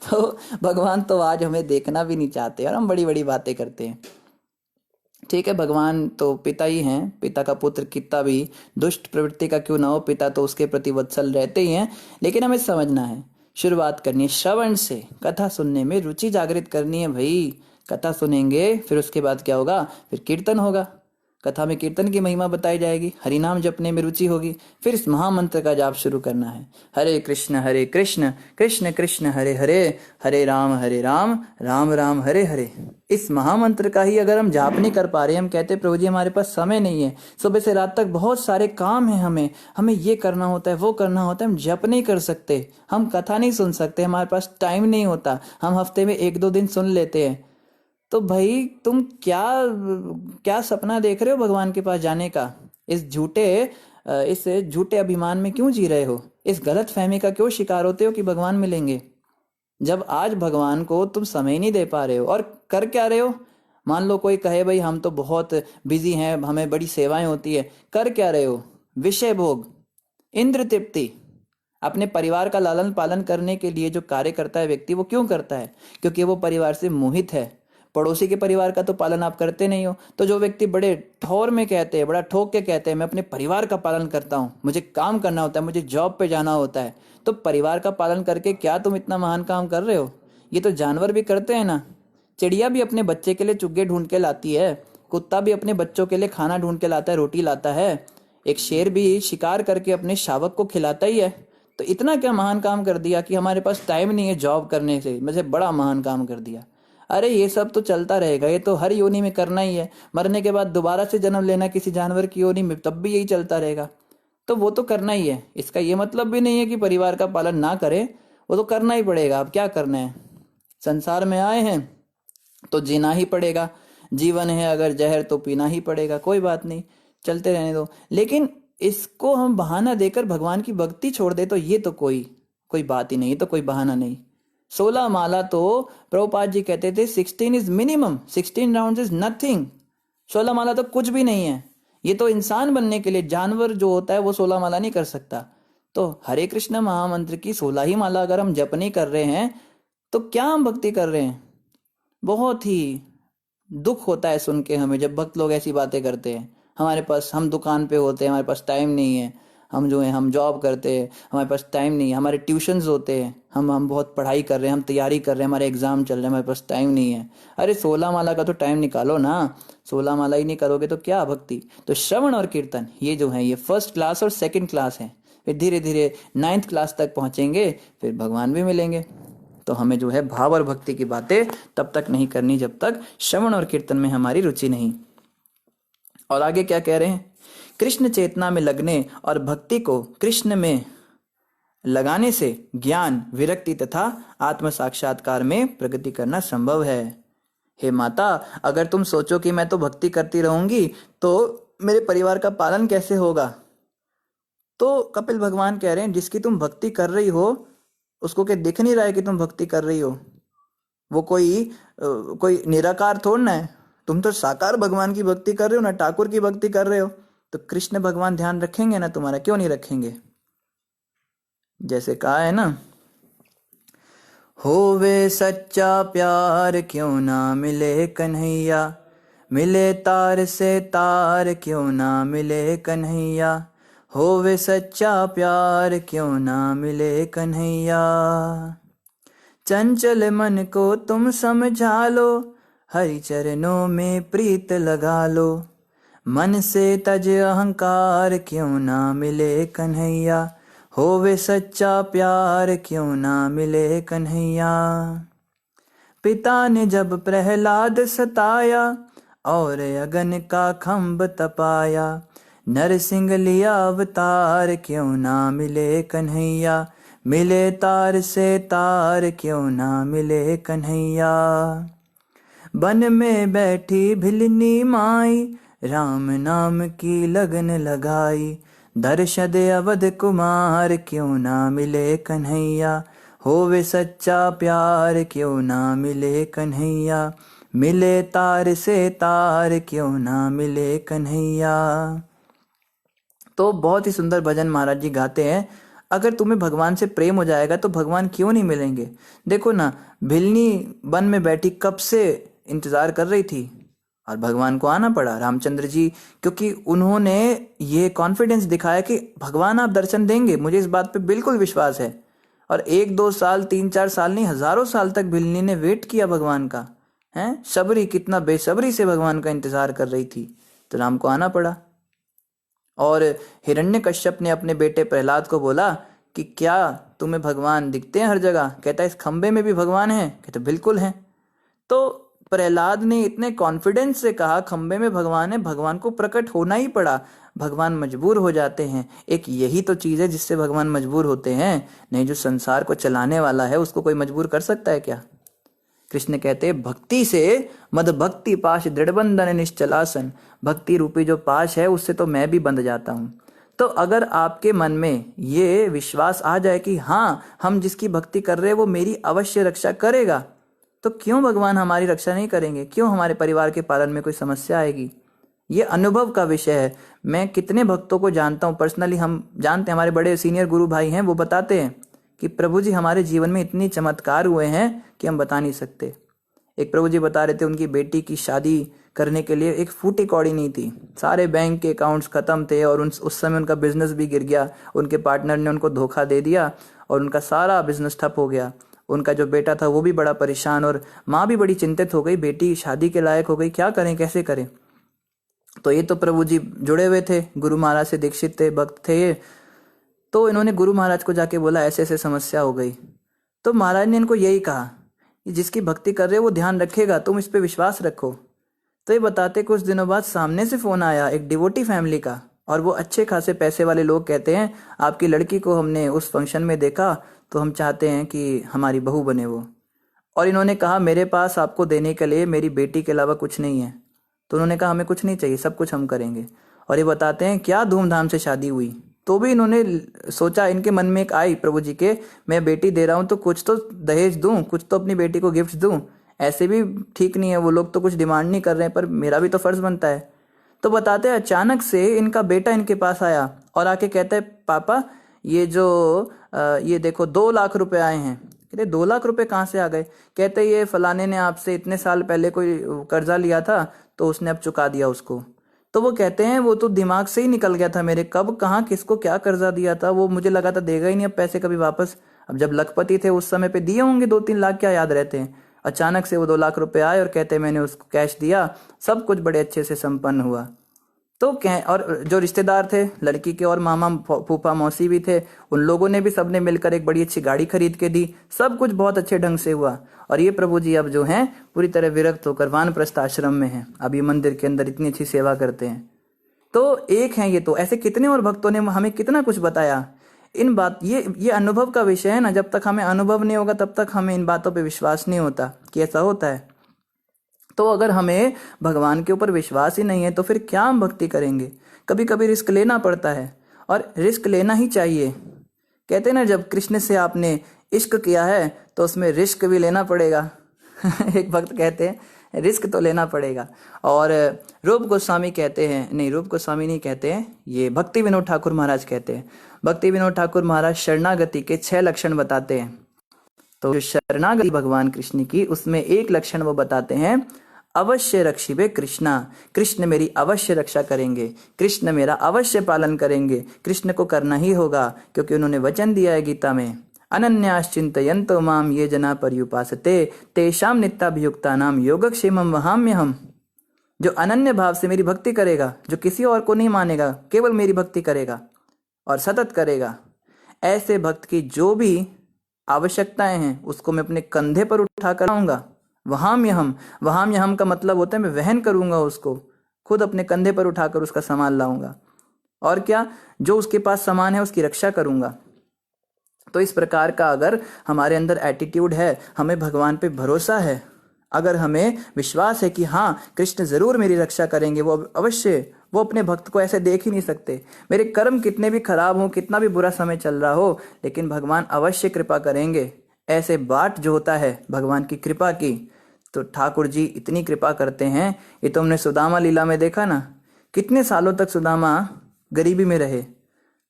तो भगवान तो आज हमें देखना भी नहीं चाहते और हम बड़ी बड़ी बातें करते हैं। ठीक है, भगवान तो पिता ही हैं, पिता का पुत्र कितना भी दुष्ट प्रवृत्ति का क्यों ना हो, पिता तो उसके प्रति वत्सल रहते ही हैं। लेकिन हमें समझना है, शुरुआत करनी है श्रवण से, कथा सुनने में रुचि जागृत करनी है भाई। कथा सुनेंगे, फिर उसके बाद क्या होगा? फिर कीर्तन होगा, कथा में कीर्तन की महिमा बताई जाएगी, हरिनाम जपने में रुचि होगी, फिर इस महामंत्र का जाप शुरू करना है। हरे कृष्ण कृष्ण कृष्ण हरे हरे, हरे राम राम राम हरे हरे। इस महामंत्र का ही अगर हम जाप नहीं कर पा रहे, हम कहते प्रभु जी हमारे पास समय नहीं है, सुबह से रात तक बहुत सारे काम है, हमें ये करना होता है, वो करना होता है, हम जप नहीं कर सकते, हम कथा नहीं सुन सकते, हमारे पास टाइम नहीं होता, हम हफ्ते में 1-2 दिन सुन लेते हैं, तो भाई तुम क्या क्या सपना देख रहे हो भगवान के पास जाने का? इस झूठे अभिमान में क्यों जी रहे हो? इस गलत फहमी का क्यों शिकार होते हो कि भगवान मिलेंगे, जब आज भगवान को तुम समय नहीं दे पा रहे हो? और कर क्या रहे हो? मान लो कोई कहे भाई हम तो बहुत बिजी हैं, हमें बड़ी सेवाएं होती है, कर क्या रहे हो? विषय भोग, इंद्र तृप्ति, अपने परिवार का लालन पालन करने के लिए जो कार्य करता है व्यक्ति, वो क्यों करता है? क्योंकि वो परिवार से मोहित है। पड़ोसी के परिवार का तो पालन आप करते नहीं हो। तो जो व्यक्ति बड़े ठोर में कहते हैं, बड़ा ठोक के कहते हैं मैं अपने परिवार का पालन करता हूँ, मुझे काम करना होता है, मुझे जॉब पे जाना होता है, तो परिवार का पालन करके क्या तुम इतना महान काम कर रहे हो? ये तो जानवर भी करते हैं ना। चिड़िया भी अपने बच्चे के लिए चुग्गे ढूंढ के लाती है, कुत्ता भी अपने बच्चों के लिए खाना ढूंढ के लाता है, रोटी लाता है, एक शेर भी शिकार करके अपने शावक को खिलाता ही है। तो इतना क्या महान काम कर दिया कि हमारे पास टाइम नहीं है जॉब करने से, मुझे बड़ा महान काम कर दिया। अरे ये सब तो चलता रहेगा, ये तो हर योनि में करना ही है, मरने के बाद दोबारा से जन्म लेना किसी जानवर की योनि में, तब भी यही चलता रहेगा, तो वो तो करना ही है। इसका ये मतलब भी नहीं है कि परिवार का पालन ना करें, वो तो करना ही पड़ेगा। अब क्या करना है, संसार में आए हैं तो जीना ही पड़ेगा। जीवन है अगर जहर तो पीना ही पड़ेगा, कोई बात नहीं, चलते रहने दो। लेकिन इसको हम बहाना देकर भगवान की भक्ति छोड़ दे तो ये तो कोई कोई बात ही नहीं, तो कोई बहाना नहीं। 16 माला तो प्रभुपाद जी कहते थे 16 is minimum, 16 round is nothing. 16 माला तो कुछ भी नहीं है। ये तो इंसान बनने के लिए, जानवर जो होता है वो 16 माला नहीं कर सकता। तो हरे कृष्ण महामंत्र की 16 ही माला अगर हम जप नहीं कर रहे हैं तो क्या हम भक्ति कर रहे हैं। बहुत ही दुख होता है सुन के हमें जब भक्त लोग ऐसी बातें करते हैं। हमारे पास, हम दुकान पे होते हैं, हमारे पास टाइम नहीं है, हम जो है हम जॉब करते हैं, हमारे पास टाइम नहीं है, हमारे ट्यूशन्स होते हैं, हम बहुत पढ़ाई कर रहे हैं, हम तैयारी कर रहे हैं, हमारे एग्जाम चल रहे हैं, हमारे पास टाइम नहीं है। अरे 16 माला का तो टाइम निकालो ना। 16 माला ही नहीं करोगे तो क्या भक्ति। तो श्रवण और कीर्तन ये जो है ये फर्स्ट क्लास और सेकंड क्लास है। फिर धीरे धीरे 9th क्लास तक पहुंचेंगे, फिर भगवान भी मिलेंगे। तो हमें जो है भाव और भक्ति की बातें तब तक नहीं करनी जब तक श्रवण और कीर्तन में हमारी रुचि नहीं। और आगे क्या कह रहे हैं, कृष्ण चेतना में लगने और भक्ति को कृष्ण में लगाने से ज्ञान, विरक्ति तथा आत्म साक्षात्कार में प्रगति करना संभव है। हे माता, अगर तुम सोचो कि मैं तो भक्ति करती रहूंगी तो मेरे परिवार का पालन कैसे होगा, तो कपिल भगवान कह रहे हैं जिसकी तुम भक्ति कर रही हो उसको क्या दिख नहीं रहा है कि तुम भक्ति कर रही हो। वो कोई निराकार थोड़ ना है। तुम तो साकार भगवान की भक्ति कर रहे हो ना, ठाकुर की भक्ति कर रहे हो। तो कृष्ण भगवान ध्यान रखेंगे ना तुम्हारा, क्यों नहीं रखेंगे। जैसे कहा है ना, होवे सच्चा प्यार क्यों ना मिले कन्हैया, मिले तार से तार क्यों ना मिले कन्हैया, होवे सच्चा प्यार क्यों ना मिले कन्हैया। चंचल मन को तुम समझा लो, हरि चरणों में प्रीत लगा लो, मन से तज अहंकार क्यों ना मिले कन्हैया, होवे सच्चा प्यार क्यों ना मिले कन्हैया। पिता ने जब प्रहलाद सताया और अगन का खंभ तपाया, नरसिंह लिया अवतार क्यों ना मिले कन्हैया, मिले तार से तार क्यों ना मिले कन्हैया। वन में बैठी भिलनी माई, राम नाम की लगन लगाई, दर्शद अवध कुमार क्यों ना मिले कन्हैया, होवे सच्चा प्यार क्यों ना मिले कन्हैया, मिले तार से तार क्यों ना मिले कन्हैया। तो बहुत ही सुंदर भजन महाराज जी गाते हैं। अगर तुम्हें भगवान से प्रेम हो जाएगा तो भगवान क्यों नहीं मिलेंगे। देखो ना, भिलनी वन में बैठी कब से इंतजार कर रही थी और भगवान को आना पड़ा, रामचंद्र जी, क्योंकि उन्होंने ये कॉन्फिडेंस दिखाया कि भगवान आप दर्शन देंगे, मुझे इस बात पे बिल्कुल विश्वास है। और 1-2 साल 3-4 साल नहीं, हजारों साल तक भिलनी ने वेट किया भगवान का, है सबरी, कितना बेसब्री से भगवान का इंतजार कर रही थी। तो राम को आना पड़ा। और हिरण्यकश्यप ने अपने बेटे प्रहलाद को बोला कि क्या तुम्हें भगवान दिखते हैं हर जगह। कहता है इस खंबे में भी भगवान है। कहते बिल्कुल है। तो प्रहलाद ने इतने कॉन्फिडेंस से कहा खंबे में भगवान है, भगवान को प्रकट होना ही पड़ा। भगवान मजबूर हो जाते हैं, एक यही तो चीज है जिससे भगवान मजबूर होते हैं। नहीं, जो संसार को चलाने वाला है उसको कोई मजबूर कर सकता है क्या। कृष्ण कहते हैं भक्ति से मद भक्ति पाश दृढ़ बंधन निश्चलासन, भक्ति रूपी जो पाश है उससे तो मैं भी बंध जाता हूं। तो अगर आपके मन में ये विश्वास आ जाए कि हाँ, हम जिसकी भक्ति कर रहे हैं वो मेरी अवश्य रक्षा करेगा, तो क्यों भगवान हमारी रक्षा नहीं करेंगे, क्यों हमारे परिवार के पालन में कोई समस्या आएगी। ये अनुभव का विषय है। मैं कितने भक्तों को जानता हूँ पर्सनली, हम जानते हैं, हमारे बड़े सीनियर गुरु भाई हैं, वो बताते हैं कि प्रभु जी हमारे जीवन में इतनी चमत्कार हुए हैं कि हम बता नहीं सकते। एक प्रभु जी बता रहे थे उनकी बेटी की शादी करने के लिए एक फूटी कौड़ी नहीं थी, सारे बैंक के अकाउंट्स खत्म थे और उस समय उनका बिजनेस भी गिर गया। उनके पार्टनर ने उनको धोखा दे दिया और उनका सारा बिजनेस ठप हो गया। उनका जो बेटा था वो भी बड़ा परेशान और माँ भी बड़ी चिंतित हो गई, बेटी शादी के लायक हो गई, क्या करें कैसे करें। तो ये तो प्रभु जी जुड़े हुए थे, गुरु महाराज से दीक्षित थे, भक्त थे ये। तो इन्होंने गुरु महाराज को जाके बोला ऐसे ऐसे समस्या हो गई। तो महाराज ने इनको यही कहा, जिसकी भक्ति कर रहे हो वो ध्यान रखेगा, तुम इस पे विश्वास रखो। तो ये बताते कुछ दिनों बाद सामने से फोन आया एक डिवोटी फैमिली का, और वो अच्छे खासे पैसे वाले लोग कहते हैं आपकी लड़की को हमने उस फंक्शन में देखा तो हम चाहते हैं कि हमारी बहू बने वो। और इन्होंने कहा मेरे पास आपको देने के लिए मेरी बेटी के अलावा कुछ नहीं है। तो उन्होंने कहा हमें कुछ नहीं चाहिए, सब कुछ हम करेंगे। और ये बताते हैं क्या धूमधाम से शादी हुई। तो भी इन्होंने सोचा, इनके मन में एक आई प्रभु जी के, मैं बेटी दे रहा हूँ तो कुछ तो दहेज दूं, कुछ तो अपनी बेटी को गिफ्ट दूं। ऐसे भी ठीक नहीं है, वो लोग तो कुछ डिमांड नहीं कर रहे हैं पर मेरा भी तो फर्ज बनता है। तो बताते हैं अचानक से इनका बेटा इनके पास आया और आके कहता है पापा ये जो ये देखो 2 लाख रुपए आए हैं। कहते 2 लाख रुपए कहाँ से आ गए? कहते ये फलाने ने आपसे इतने साल पहले कोई कर्जा लिया था तो उसने अब चुका दिया उसको। तो वो कहते हैं वो तो दिमाग से ही निकल गया था मेरे, कब कहाँ किसको क्या कर्जा दिया था वो मुझे लगा था देगा ही नहीं अब पैसे कभी वापस। अब जब लखपति थे उस समय पे दिए होंगे 2-3 लाख, क्या याद रहते हैं। अचानक से वो 2 लाख रुपए आए और कहते मैंने उसको कैश दिया, सब कुछ बड़े अच्छे से संपन्न हुआ। तो क्या, और जो रिश्तेदार थे लड़की के और मामा फूफा मौसी भी थे, उन लोगों ने भी सबने मिलकर एक बड़ी अच्छी गाड़ी खरीद के दी, सब कुछ बहुत अच्छे ढंग से हुआ। और ये प्रभु जी अब जो हैं पूरी तरह विरक्त होकर वानप्रस्थ आश्रम में हैं, अब ये मंदिर के अंदर इतनी अच्छी सेवा करते हैं। तो एक है ये, तो ऐसे कितने और भक्तों ने हमें कितना कुछ बताया। इन बात ये अनुभव का विषय है ना, जब तक हमें अनुभव नहीं होगा तब तक हमें इन बातों पे विश्वास नहीं होता कि ऐसा होता है। तो अगर हमें भगवान के ऊपर विश्वास ही नहीं है तो फिर क्या हम भक्ति करेंगे। कभी कभी रिस्क लेना पड़ता है और रिस्क लेना ही चाहिए। कहते हैं ना जब कृष्ण से आपने इश्क किया है तो उसमें रिस्क भी लेना पड़ेगा। एक भक्त कहते हैं रिस्क तो लेना पड़ेगा। और रूप गोस्वामी कहते हैं, नहीं रूप गोस्वामी नहीं कहते हैं, ये भक्ति विनोद ठाकुर महाराज कहते हैं। भक्ति विनोद ठाकुर महाराज शरणागति के 6 लक्षण बताते हैं। तो जो शरणागति भगवान कृष्ण की, उसमें एक लक्षण वो बताते हैं अवश्य रक्षिबे कृष्णा, कृष्ण मेरी अवश्य रक्षा करेंगे, कृष्ण मेरा अवश्य पालन करेंगे। कृष्ण को करना ही होगा क्योंकि उन्होंने वचन दिया है गीता में, अनन्याश्चिन्तयन्तो माम ये जना पर्युपासते तेषां नित्याभियुक्तानां योगक्षेमं वहाम्यहम्। जो अनन्य भाव से मेरी भक्ति करेगा, जो किसी और को नहीं मानेगा, केवल मेरी भक्ति करेगा और सतत करेगा, ऐसे भक्त की जो भी आवश्यकताएं हैं उसको मैं अपने कंधे पर उठा कर आऊंगा। वहाम्यहम् का मतलब होता है मैं वहन करूंगा उसको, खुद अपने कंधे पर उठाकर उसका सामान लाऊंगा। और क्या, जो उसके पास सामान है उसकी रक्षा करूंगा। तो इस प्रकार का अगर हमारे अंदर एटीट्यूड है, हमें भगवान पे भरोसा है, अगर हमें विश्वास है कि हाँ कृष्ण जरूर मेरी रक्षा करेंगे, वो अवश्य, वो अपने भक्त को ऐसे देख ही नहीं सकते। मेरे कर्म कितने भी खराब हो, कितना भी बुरा समय चल रहा हो, लेकिन भगवान अवश्य कृपा करेंगे। ऐसे बाट जो होता है भगवान की कृपा की, तो ठाकुर जी इतनी कृपा करते हैं। ये तो हमने सुदामा लीला में देखा ना, कितने सालों तक सुदामा गरीबी में रहे,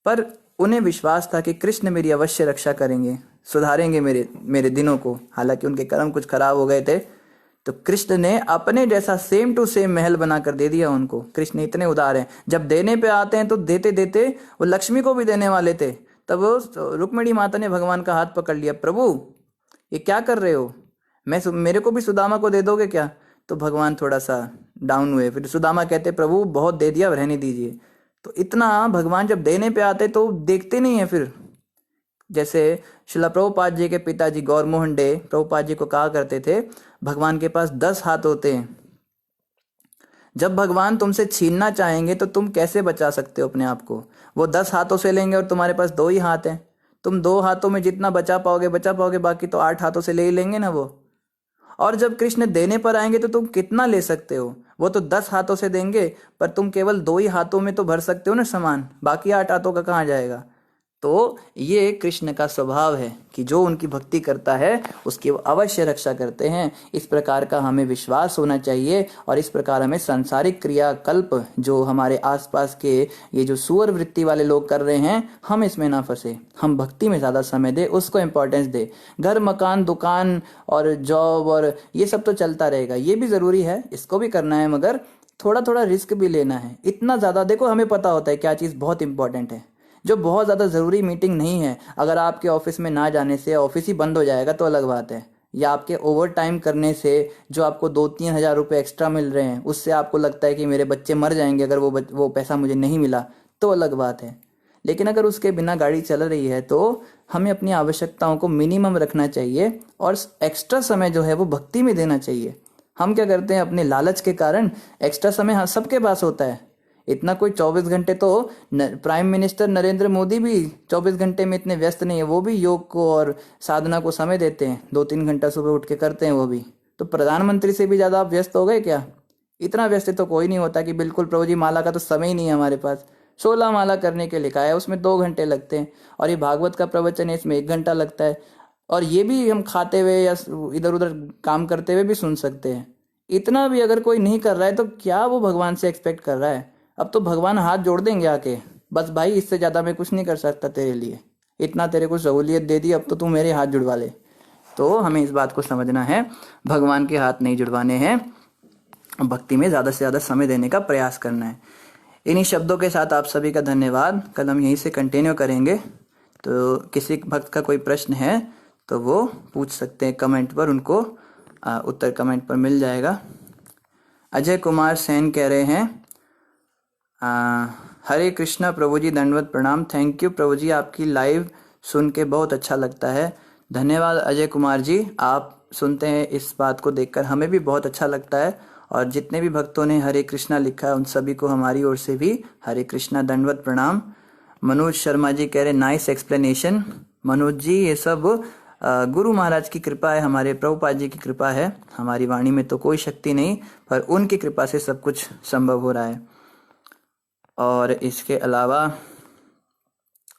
पर उन्हें विश्वास था कि कृष्ण मेरी अवश्य रक्षा करेंगे, सुधारेंगे मेरे दिनों को। हालांकि उनके कर्म कुछ खराब हो गए थे, तो कृष्ण ने अपने जैसा सेम टू सेम महल बनाकर दे दिया उनको। कृष्ण इतने उदार हैं, जब देने पे आते हैं तो देते देते वो लक्ष्मी को भी देने वाले थे। तब वो रुक्मिणी माता ने भगवान का हाथ पकड़ लिया, प्रभु ये क्या कर रहे हो, मेरे को भी सुदामा को दे दोगे क्या? तो भगवान थोड़ा सा डाउन हुए। फिर सुदामा कहते प्रभु बहुत दे दिया, रहने दीजिए। तो इतना भगवान जब देने पे आते तो देखते नहीं है। फिर जैसे शिला प्रभुपाद जी के पिताजी गौर मोहन डे प्रभुपाद जी को कहा करते थे, भगवान के पास 10 हाथ होते हैं। जब भगवान तुमसे छीनना चाहेंगे तो तुम कैसे बचा सकते हो अपने आप को? वो 10 हाथों से लेंगे और तुम्हारे पास 2 ही हाथ हैं। तुम 2 हाथों में जितना बचा पाओगे, बाकी तो 8 हाथों से ले ही लेंगे ना वो। और जब कृष्ण देने पर आएंगे तो तुम कितना ले सकते हो? वो तो 10 हाथों से देंगे, पर तुम केवल 2 ही हाथों में तो भर सकते हो ना सामान, बाकी 8 हाथों का कहाँ जाएगा? तो ये कृष्ण का स्वभाव है कि जो उनकी भक्ति करता है उसकी वो अवश्य रक्षा करते हैं। इस प्रकार का हमें विश्वास होना चाहिए और इस प्रकार हमें सांसारिक क्रियाकल्प जो हमारे आसपास के ये जो सुअर वृत्ति वाले लोग कर रहे हैं, हम इसमें ना फंसे, हम भक्ति में ज़्यादा समय दे, उसको इम्पोर्टेंस दे। घर मकान दुकान और जॉब और ये सब तो चलता रहेगा, ये भी ज़रूरी है, इसको भी करना है, मगर थोड़ा थोड़ा रिस्क भी लेना है। इतना ज़्यादा देखो, हमें पता होता है क्या चीज़ बहुत इंपॉर्टेंट है। जो बहुत ज़्यादा ज़रूरी मीटिंग नहीं है, अगर आपके ऑफिस में ना जाने से ऑफिस ही बंद हो जाएगा तो अलग बात है, या आपके ओवर टाइम करने से जो आपको 2-3 हज़ार रुपये एक्स्ट्रा मिल रहे हैं उससे आपको लगता है कि मेरे बच्चे मर जाएंगे अगर वो पैसा मुझे नहीं मिला, तो अलग बात है। लेकिन अगर उसके बिना गाड़ी चल रही है तो हमें अपनी आवश्यकताओं को मिनिमम रखना चाहिए और एक्स्ट्रा समय जो है वो भक्ति में देना चाहिए। हम क्या करते हैं, अपने लालच के कारण एक्स्ट्रा समय सबके पास होता है, इतना कोई 24 घंटे तो प्राइम मिनिस्टर नरेंद्र मोदी भी 24 घंटे में इतने व्यस्त नहीं है। वो भी योग को और साधना को समय देते हैं, 2-3 घंटा सुबह उठ के करते हैं वो भी। तो प्रधानमंत्री से भी ज़्यादा आप व्यस्त हो गए क्या? इतना व्यस्त तो कोई नहीं होता कि बिल्कुल प्रभु जी माला का तो समय ही नहीं है हमारे पास। 16 माला करने के लिखा है, उसमें 2 घंटे लगते हैं, और ये भागवत का प्रवचन है, इसमें 1 घंटा लगता है, और ये भी हम खाते हुए या इधर उधर काम करते हुए भी सुन सकते हैं। इतना भी अगर कोई नहीं कर रहा है तो क्या वो भगवान से एक्सपेक्ट कर रहा है? अब तो भगवान हाथ जोड़ देंगे आके, बस भाई इससे ज़्यादा मैं कुछ नहीं कर सकता तेरे लिए, इतना तेरे को सहूलियत दे दी, अब तो तू मेरे हाथ जुड़वा ले। तो हमें इस बात को समझना है, भगवान के हाथ नहीं जुड़वाने हैं, भक्ति में ज़्यादा से ज़्यादा समय देने का प्रयास करना है। इन्हीं शब्दों के साथ आप सभी का धन्यवाद। कल हम यहीं से कंटिन्यू करेंगे। तो किसी भक्त का कोई प्रश्न है तो वो पूछ सकते हैं कमेंट पर, उनको उत्तर कमेंट पर मिल जाएगा। अजय कुमार सेन कह रहे हैं, हरे कृष्णा प्रभु जी, दंडवत प्रणाम। थैंक यू प्रभु जी, आपकी लाइव सुन के बहुत अच्छा लगता है। धन्यवाद अजय कुमार जी, आप सुनते हैं, इस बात को देखकर हमें भी बहुत अच्छा लगता है। और जितने भी भक्तों ने हरे कृष्णा लिखा है उन सभी को हमारी ओर से भी हरे कृष्णा, दंडवत प्रणाम। मनोज शर्मा जी कह रहे नाइस एक्सप्लेनेशन। मनोज जी, ये सब गुरु महाराज की कृपा है, हमारे प्रभुपाद जी की कृपा है, हमारी वाणी में तो कोई शक्ति नहीं, पर उनकी कृपा से सब कुछ संभव हो रहा है। और इसके अलावा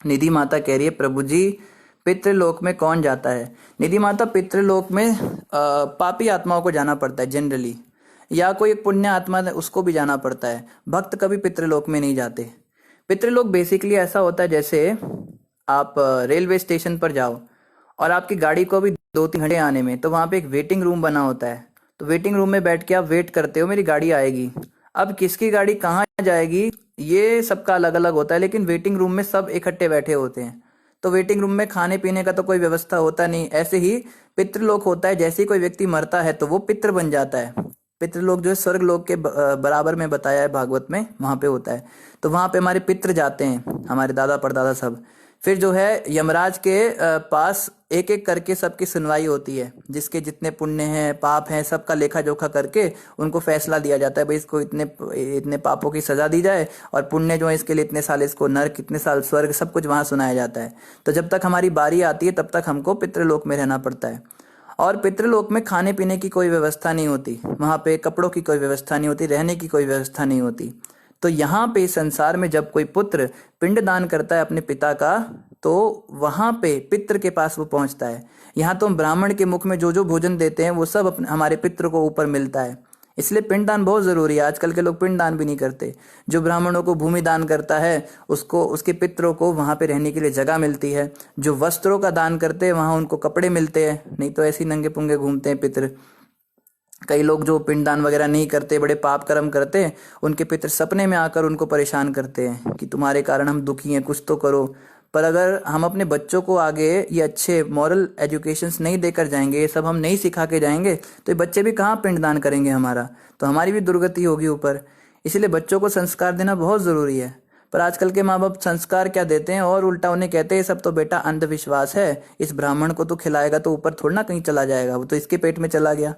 निधि माता कह रही है, प्रभु जी पितृलोक में कौन जाता है? निधि माता, पितृलोक में पापी आत्माओं को जाना पड़ता है जनरली, या कोई एक पुण्य आत्मा है उसको भी जाना पड़ता है। भक्त कभी पितृलोक में नहीं जाते। पितृलोक बेसिकली ऐसा होता है जैसे आप रेलवे स्टेशन पर जाओ और आपकी गाड़ी को भी 2-3 घंटे आने में, तो वहाँ पे एक वेटिंग रूम बना होता है। तो वेटिंग रूम में बैठ के आप वेट करते हो मेरी गाड़ी आएगी। अब किसकी गाड़ी कहाँ जाएगी ये सबका अलग अलग होता है, लेकिन वेटिंग रूम में सब इकट्ठे बैठे होते हैं। तो वेटिंग रूम में खाने पीने का तो कोई व्यवस्था होता नहीं। ऐसे ही पितृलोक होता है, जैसे ही कोई व्यक्ति मरता है तो वो पितृ बन जाता है। पितृलोक जो है स्वर्ग लोक के बराबर में बताया है भागवत में, वहां पे होता है। तो वहां पे हमारे पितृ जाते हैं, हमारे दादा परदादा सब। फिर जो है यमराज के पास एक एक करके सबकी सुनवाई होती है, जिसके जितने पुण्य हैं पाप हैं सबका लेखा जोखा करके उनको फैसला दिया जाता है, भाई इसको इतने इतने पापों की सजा दी जाए, और पुण्य जो है इसके लिए इतने साल इसको नरक, कितने साल स्वर्ग, सब कुछ वहां सुनाया जाता है। तो जब तक हमारी बारी आती है तब तक हमको पितृलोक में रहना पड़ता है। और पितृलोक में खाने पीने की कोई व्यवस्था नहीं होती, वहां पे कपड़ों की कोई व्यवस्था नहीं होती, रहने की कोई व्यवस्था नहीं होती। तो यहाँ पे संसार में जब कोई पुत्र पिंड दान करता है अपने पिता का, तो वहां पे पितृ के पास वो पहुंचता है। यहाँ तो हम ब्राह्मण के मुख में जो जो भोजन देते हैं वो सब अपने हमारे पितृ को ऊपर मिलता है। इसलिए पिंड दान बहुत जरूरी है। आजकल के लोग पिंड दान भी नहीं करते। जो ब्राह्मणों को भूमि दान करता है उसको, उसके पितरों को वहां पे रहने के लिए जगह मिलती है। जो वस्त्रों का दान करते हैं वहां उनको कपड़े मिलते हैं, नहीं तो ऐसे ही नंगे पुंगे घूमते हैं पितर। कई लोग जो पिंडदान वगैरह नहीं करते, बड़े पाप कर्म करते हैं, उनके पितर सपने में आकर उनको परेशान करते हैं कि तुम्हारे कारण हम दुखी हैं, कुछ तो करो। पर अगर हम अपने बच्चों को आगे ये अच्छे मॉरल एजुकेशंस नहीं देकर जाएंगे, ये सब हम नहीं सिखा के जाएंगे, तो ये बच्चे भी कहाँ पिंडदान करेंगे हमारा, तो हमारी भी दुर्गति होगी ऊपर। इसलिए बच्चों को संस्कार देना बहुत ज़रूरी है। पर आजकल के माँ बाप संस्कार क्या देते हैं, और उल्टा उन्हें कहते हैं सब तो बेटा अंधविश्वास है, इस ब्राह्मण को तो खिलाएगा तो ऊपर थोड़ा ना कहीं चला जाएगा, वो तो इसके पेट में चला गया।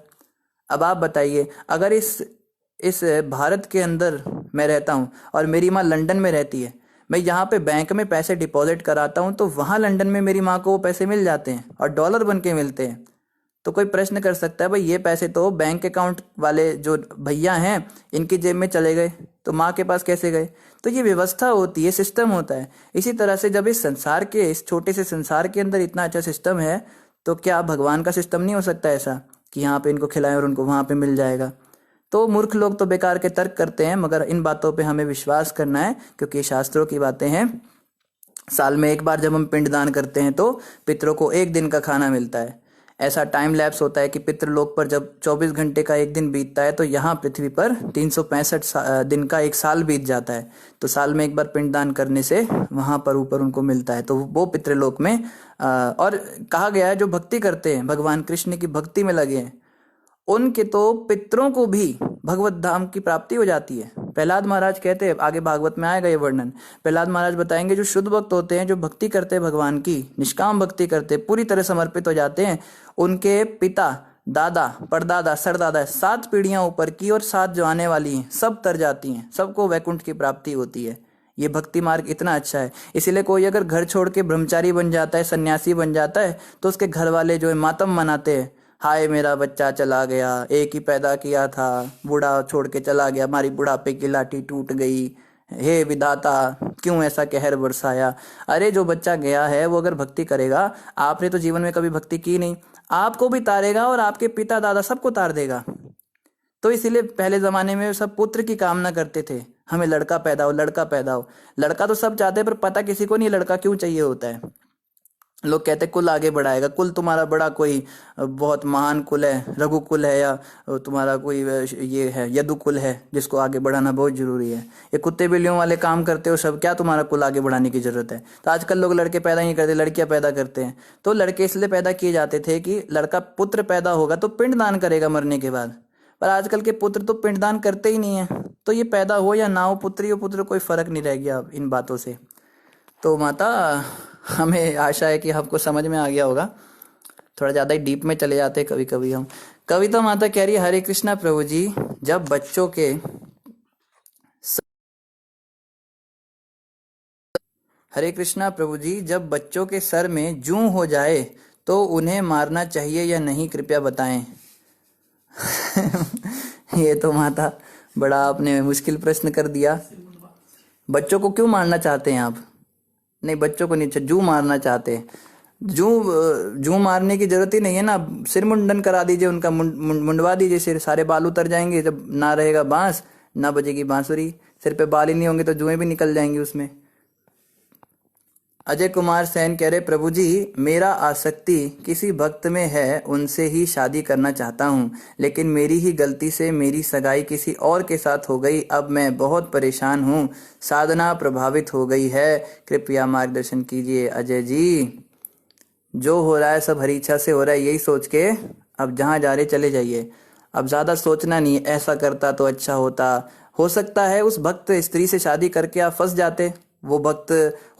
अब आप बताइए, अगर इस भारत के अंदर मैं रहता हूँ और मेरी माँ लंदन में रहती है, मैं यहाँ पे बैंक में पैसे डिपॉजिट कराता हूँ, तो वहाँ लंदन में मेरी माँ को वो पैसे मिल जाते हैं और डॉलर बन के मिलते हैं। तो कोई प्रश्न कर सकता है भाई ये पैसे तो बैंक अकाउंट वाले जो भैया हैं इनकी जेब में चले गए, तो माँ के पास कैसे गए? तो ये व्यवस्था होती है, सिस्टम होता है। इसी तरह से जब इस संसार के, इस छोटे से संसार के अंदर इतना अच्छा सिस्टम है, तो क्या भगवान का सिस्टम नहीं हो सकता ऐसा कि यहाँ पे इनको खिलाएं और उनको वहां पे मिल जाएगा? तो मूर्ख लोग तो बेकार के तर्क करते हैं, मगर इन बातों पे हमें विश्वास करना है, क्योंकि शास्त्रों की बातें हैं। साल में एक बार जब हम पिंडदान करते हैं तो पितरों को 1 दिन का खाना मिलता है। ऐसा टाइम लैप्स होता है कि पितृलोक पर जब 24 घंटे का एक दिन बीतता है, तो यहाँ पृथ्वी पर 365 दिन का एक साल बीत जाता है। तो साल में एक बार पिंडदान करने से वहां पर ऊपर उनको मिलता है, तो वो पितृलोक में। और कहा गया है जो भक्ति करते हैं, भगवान कृष्ण की भक्ति में लगे हैं, उनके तो पितरों को भी भगवत धाम की प्राप्ति हो जाती है। प्रहलाद महाराज कहते हैं, आगे भागवत में आएगा ये वर्णन, प्रहलाद महाराज बताएंगे जो शुद्ध भक्त होते हैं, जो भक्ति करते हैं भगवान की, निष्काम भक्ति करते हैं, पूरी तरह समर्पित हो जाते हैं, उनके पिता दादा, परदादा, सरदादा, 7 पीढ़ियां ऊपर की और 7 जो आने वाली हैं सब तर जाती हैं, सबको वैकुंठ की प्राप्ति होती है। ये भक्ति मार्ग इतना अच्छा है। इसीलिए कोई अगर घर छोड़ के ब्रह्मचारी बन जाता है, सन्यासी बन जाता है, तो उसके घर वाले जो है मातम मनाते हैं, हाय मेरा बच्चा चला गया, एक ही पैदा किया था, बूढ़ा छोड़ के चला गया, हमारी बुढ़ापे की लाठी टूट गई, हे विधाता क्यों ऐसा कहर बरसाया। अरे जो बच्चा गया है वो अगर भक्ति करेगा, आपने तो जीवन में कभी भक्ति की नहीं, आपको भी तारेगा और आपके पिता दादा सबको तार देगा। तो इसीलिए पहले जमाने में सब पुत्र की कामना करते थे, हमें लड़का पैदा हो, लड़का पैदा हो। लड़का तो सब चाहते हैं पर पता किसी को नहीं लड़का क्यों चाहिए होता है। लोग कहते हैं कुल आगे बढ़ाएगा, कुल तुम्हारा बड़ा कोई बहुत महान कुल है, रघुकुल है, या तुम्हारा कोई ये है यदुकुल है जिसको आगे बढ़ाना बहुत जरूरी है। ये कुत्ते बिल्लियों वाले काम करते हो सब, क्या तुम्हारा कुल आगे बढ़ाने की जरूरत है। तो आजकल लोग लड़के पैदा नहीं करते, लड़कियां पैदा करते हैं। तो लड़के इसलिए पैदा किए जाते थे कि लड़का पुत्र पैदा होगा तो पिंडदान करेगा मरने के बाद। पर आजकल के पुत्र तो पिंडदान करते ही नहीं है। तो ये पैदा हो या ना हो, पुत्री हो पुत्र, कोई फर्क नहीं रह गया अब इन बातों से। तो माता, हमें आशा है कि आपको समझ में आ गया होगा। थोड़ा ज़्यादा ही डीप में चले जाते हैं कभी कभी हम। कविता माता कह रही है, हरे कृष्णा प्रभु जी, जब बच्चों के हरे कृष्णा प्रभु जी, जब बच्चों के सर में जूं हो जाए तो उन्हें मारना चाहिए या नहीं, कृपया बताएं। ये तो माता बड़ा आपने मुश्किल प्रश्न कर दिया। बच्चों को क्यों मारना चाहते हैं आप? नहीं, बच्चों को नहीं, जू मारना चाहते हैं। जू जू मारने की जरूरत ही नहीं है ना, सिर मुंडन करा दीजिए उनका, मुंडवा दीजिए सिर, सारे बाल उतर जाएंगे। जब ना रहेगा बांस, ना बजेगी बांसुरी, सिर पे बाल ही नहीं होंगे तो जुएं भी निकल जाएंगी उसमें। अजय कुमार सैन कह रहे, प्रभु जी मेरा आसक्ति किसी भक्त में है, उनसे ही शादी करना चाहता हूँ, लेकिन मेरी ही गलती से मेरी सगाई किसी और के साथ हो गई। अब मैं बहुत परेशान हूँ, साधना प्रभावित हो गई है, कृपया मार्गदर्शन कीजिए। अजय जी, जो हो रहा है सब हरी इच्छा से हो रहा है, यही सोच के अब जहाँ जा रहे चले जाइए। अब ज़्यादा सोचना नहीं, ऐसा करता तो अच्छा होता। हो सकता है उस भक्त स्त्री से शादी करके आप फंस जाते, वो भक्त,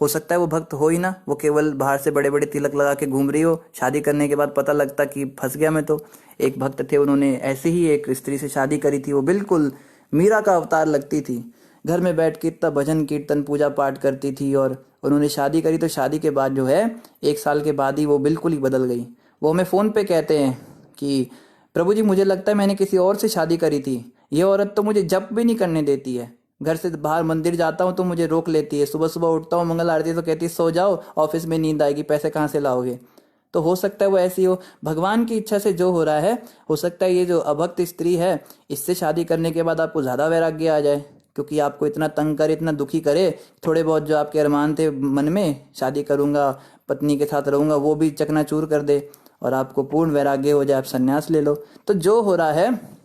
हो सकता है वो भक्त हो ही ना, वो केवल बाहर से बड़े बड़े तिलक लगा के घूम रही हो, शादी करने के बाद पता लगता कि फंस गया मैं। तो एक भक्त थे, उन्होंने ऐसे ही एक स्त्री से शादी करी थी, वो बिल्कुल मीरा का अवतार लगती थी, घर में बैठ के इतना भजन कीर्तन पूजा पाठ करती थी, और उन्होंने शादी करी तो शादी के बाद जो है 1 साल के बाद ही वो बिल्कुल ही बदल गई। वो हमें फ़ोन पे कहते हैं कि प्रभु जी मुझे लगता है मैंने किसी और से शादी करी थी, ये औरत तो मुझे जप भी नहीं करने देती है, घर से बाहर मंदिर जाता हूँ तो मुझे रोक लेती है, सुबह सुबह उठता हूँ मंगल आरती तो कहती है सो जाओ, ऑफिस में नींद आएगी, पैसे कहाँ से लाओगे। तो हो सकता है वो ऐसी हो, भगवान की इच्छा से जो हो रहा है, हो सकता है ये जो अभक्त स्त्री है इससे शादी करने के बाद आपको ज़्यादा वैराग्य आ जाए, क्योंकि आपको इतना तंग करे, इतना दुखी करे, थोड़े बहुत जो आपके अरमान थे मन में, शादी करूँगा पत्नी के साथ रहूँगा, वो भी चकनाचूर कर दे और आपको पूर्ण वैराग्य हो जाए, आप संन्यास ले लो। तो जो हो रहा है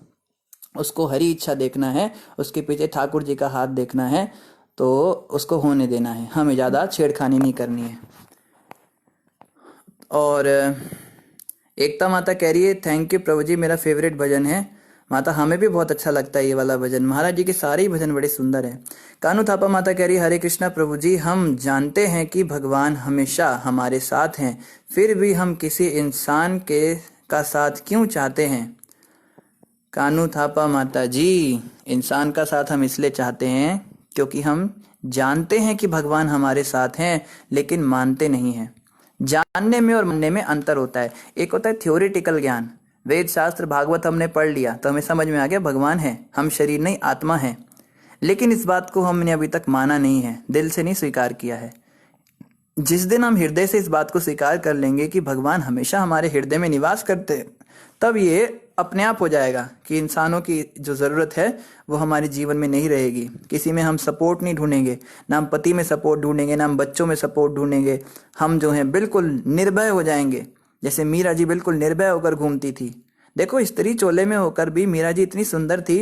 उसको हरी इच्छा देखना है, उसके पीछे ठाकुर जी का हाथ देखना है, तो उसको होने देना है, हमें ज़्यादा छेड़खानी नहीं करनी है। और एकता माता कह रही है, थैंक यू प्रभु जी, मेरा फेवरेट भजन है। माता हमें भी बहुत अच्छा लगता है ये वाला भजन, महाराज जी के सारे ही भजन बड़े सुंदर हैं। कानू थापा माता कह रही है, हरे कृष्णा प्रभु जी, हम जानते हैं कि भगवान हमेशा हमारे साथ हैं, फिर भी हम किसी इंसान के का साथ क्यों चाहते हैं। कानू थापा माता जी, इंसान का साथ हम इसलिए चाहते हैं क्योंकि हम जानते हैं कि भगवान हमारे साथ हैं, लेकिन मानते नहीं हैं। जानने में और मानने में अंतर होता है। एक होता है थ्योरेटिकल ज्ञान, वेद शास्त्र भागवत हमने पढ़ लिया तो हमें समझ में आ गया भगवान है, हम शरीर नहीं आत्मा है, लेकिन इस बात को हमने अभी तक माना नहीं है, दिल से नहीं स्वीकार किया है। जिस दिन हम हृदय से इस बात को स्वीकार कर लेंगे कि भगवान हमेशा हमारे हृदय में निवास करते हैं, तब ये अपने आप हो जाएगा कि इंसानों की जो ज़रूरत है वो हमारे जीवन में नहीं रहेगी। किसी में हम सपोर्ट नहीं ढूंढेंगे, ना हम पति में सपोर्ट ढूंढेंगे, ना हम बच्चों में सपोर्ट ढूंढेंगे। हम जो हैं बिल्कुल निर्भय हो जाएंगे, जैसे मीरा जी बिल्कुल निर्भय होकर घूमती थी। देखो, स्त्री चोले में होकर भी मीरा जी इतनी सुंदर थी।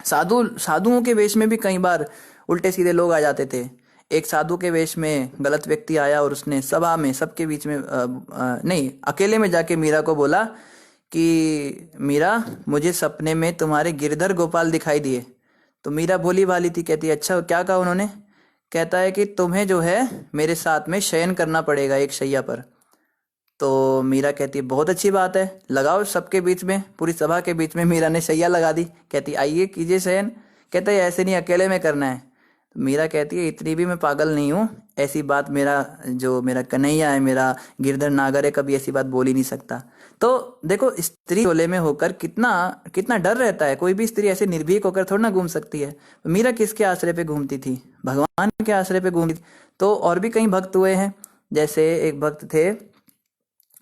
साधुओं के वेश में भी कई बार उल्टे सीधे लोग आ जाते थे। एक साधु के वेश में गलत व्यक्ति आया और उसने सभा में सबके बीच में नहीं, अकेले में जाके मीरा को बोला कि मीरा, मुझे सपने में तुम्हारे गिरधर गोपाल दिखाई दिए। तो मीरा भोली भाली थी, कहती अच्छा क्या कहा उन्होंने। कहता है कि तुम्हें जो है मेरे साथ में शयन करना पड़ेगा एक शैया पर। तो मीरा कहती है बहुत अच्छी बात है, लगाओ सबके बीच में, पूरी सभा के बीच में मीरा ने शैया लगा दी। कहती आइए कीजिए शयन। कहते हैं ऐसे नहीं, अकेले में करना है। तो मीरा कहती है इतनी भी मैं पागल नहीं हूँ, ऐसी बात मेरा कन्हैया है, मेरा गिरधर नागर है, कभी ऐसी बात बोल ही नहीं सकता। तो देखो स्त्री झोले में होकर कितना कितना डर रहता है, कोई भी स्त्री ऐसे निर्भीक होकर थोड़ा ना घूम सकती है। तो मीरा किसके आश्रय पे घूमती थी? भगवान के आश्रय पे घूमती थी। तो और भी कई भक्त हुए हैं, जैसे एक भक्त थे,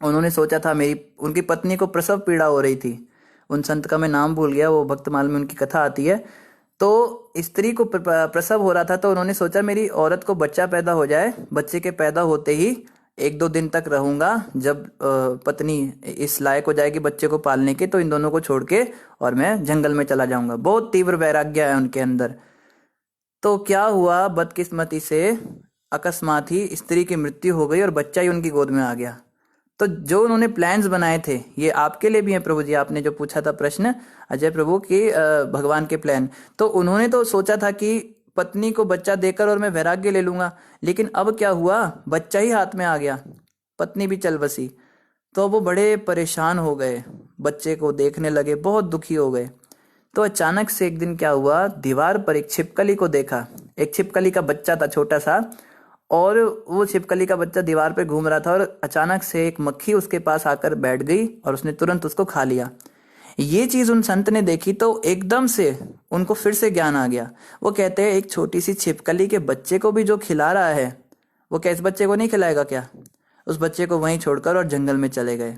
उन्होंने सोचा था उनकी पत्नी को प्रसव पीड़ा हो रही थी। उन संत का मैं नाम भूल गया, वो भक्तमाल में उनकी कथा आती है। तो स्त्री को प्रसव हो रहा था, तो उन्होंने सोचा मेरी औरत को बच्चा पैदा हो जाए, बच्चे के पैदा होते ही 1-2 दिन तक रहूंगा, जब पत्नी इस लायक हो जाएगी बच्चे को पालने के, तो इन दोनों को छोड़ के और मैं जंगल में चला जाऊंगा। बहुत तीव्र वैराग्य है उनके अंदर। तो क्या हुआ, बदकिस्मती से अकस्मात ही स्त्री की मृत्यु हो गई और बच्चा ही उनकी गोद में आ गया। तो जो उन्होंने प्लान्स बनाए थे, ये आपके लिए भी हैं प्रभु जी, आपने जो पूछा था प्रश्न अजय प्रभु की भगवान के प्लान, तो उन्होंने तो सोचा था कि पत्नी को बच्चा देकर और मैं वैराग्य ले लूंगा। लेकिन अब क्या हुआ, बच्चा ही हाथ में आ गया, पत्नी भी चल बसी। तो वो बड़े परेशान हो गए, बच्चे को देखने लगे, बहुत दुखी हो गए। तो अचानक से एक दिन क्या हुआ, दीवार पर एक छिपकली को देखा। एक छिपकली का बच्चा था छोटा सा, और वो छिपकली का बच्चा दीवार पे घूम रहा था, और अचानक से एक मक्खी उसके पास आकर बैठ गई और उसने तुरंत उसको खा लिया। ये चीज उन संत ने देखी तो एकदम से उनको फिर से ज्ञान आ गया। वो कहते हैं एक छोटी सी छिपकली के बच्चे को भी जो खिला रहा है, वो क्या इस बच्चे को नहीं खिलाएगा क्या? उस बच्चे को वहीं छोड़कर और जंगल में चले गए।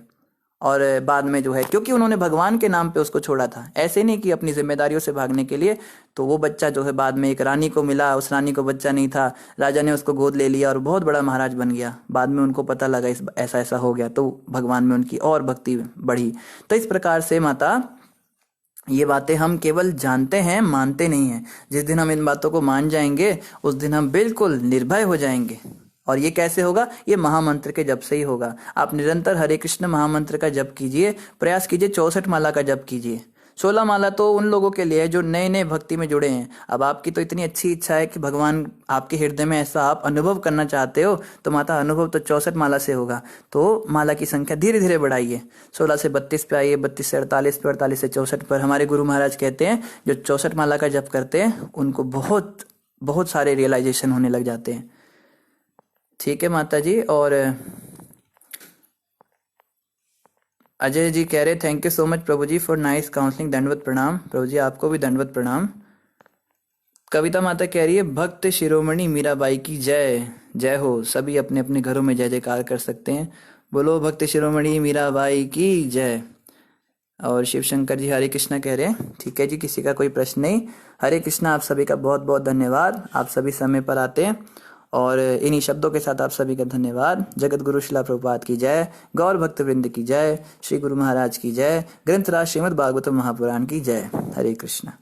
और बाद में जो है, क्योंकि उन्होंने भगवान के नाम पे उसको छोड़ा था, ऐसे नहीं कि अपनी जिम्मेदारियों से भागने के लिए। तो वो बच्चा जो है बाद में एक रानी को मिला, उस रानी को बच्चा नहीं था, राजा ने उसको गोद ले लिया और बहुत बड़ा महाराज बन गया। बाद में उनको पता लगा ऐसा ऐसा हो गया, तो भगवान में उनकी और भक्ति बढ़ी। तो इस प्रकार से माता, ये बातें हम केवल जानते हैं, मानते नहीं हैं। जिस दिन हम इन बातों को मान जाएंगे, उस दिन हम बिल्कुल निर्भय हो जाएंगे। और ये कैसे होगा? ये महामंत्र के जप से ही होगा। आप निरंतर हरे कृष्ण महामंत्र का जप कीजिए, प्रयास कीजिए 64 माला का जप कीजिए। 16 माला तो उन लोगों के लिए है जो नए नए भक्ति में जुड़े हैं। अब आपकी तो इतनी अच्छी इच्छा है कि भगवान आपके हृदय में ऐसा आप अनुभव करना चाहते हो, तो माता अनुभव तो 64 माला से होगा। तो माला की संख्या धीरे धीरे बढ़ाइए, 16 से 32 पे आइए, 32 से 48 पे, 48 से 64 पर। हमारे गुरु महाराज कहते हैं जो 64 माला का जप करते हैं उनको बहुत बहुत सारे रियलाइजेशन होने लग जाते हैं। ठीक है माता जी। और अजय जी कह रहे थैंक यू सो मच प्रभु जी फॉर नाइस काउंसलिंग, दंडवत प्रणाम। प्रभु जी आपको भी दंडवत प्रणाम। कविता माता कह रही है भक्त शिरोमणि मीराबाई की जय जय हो। सभी अपने अपने घरों में जय जयकार कर सकते हैं। बोलो भक्त शिरोमणि मीराबाई की जय। और शिव शंकर जी हरे कृष्णा कह रहे हैं। ठीक है जी, किसी का कोई प्रश्न नहीं। हरे कृष्णा। आप सभी का बहुत बहुत धन्यवाद, आप सभी समय पर आते हैं। और इन्हीं शब्दों के साथ आप सभी का धन्यवाद। जगत गुरु शिला प्रभुपाद की जय, गौर भक्त वृंद की जय, श्री गुरु महाराज की जय, ग्रंथराज श्रीमद् भागवतम महापुराण की जय। हरे कृष्णा।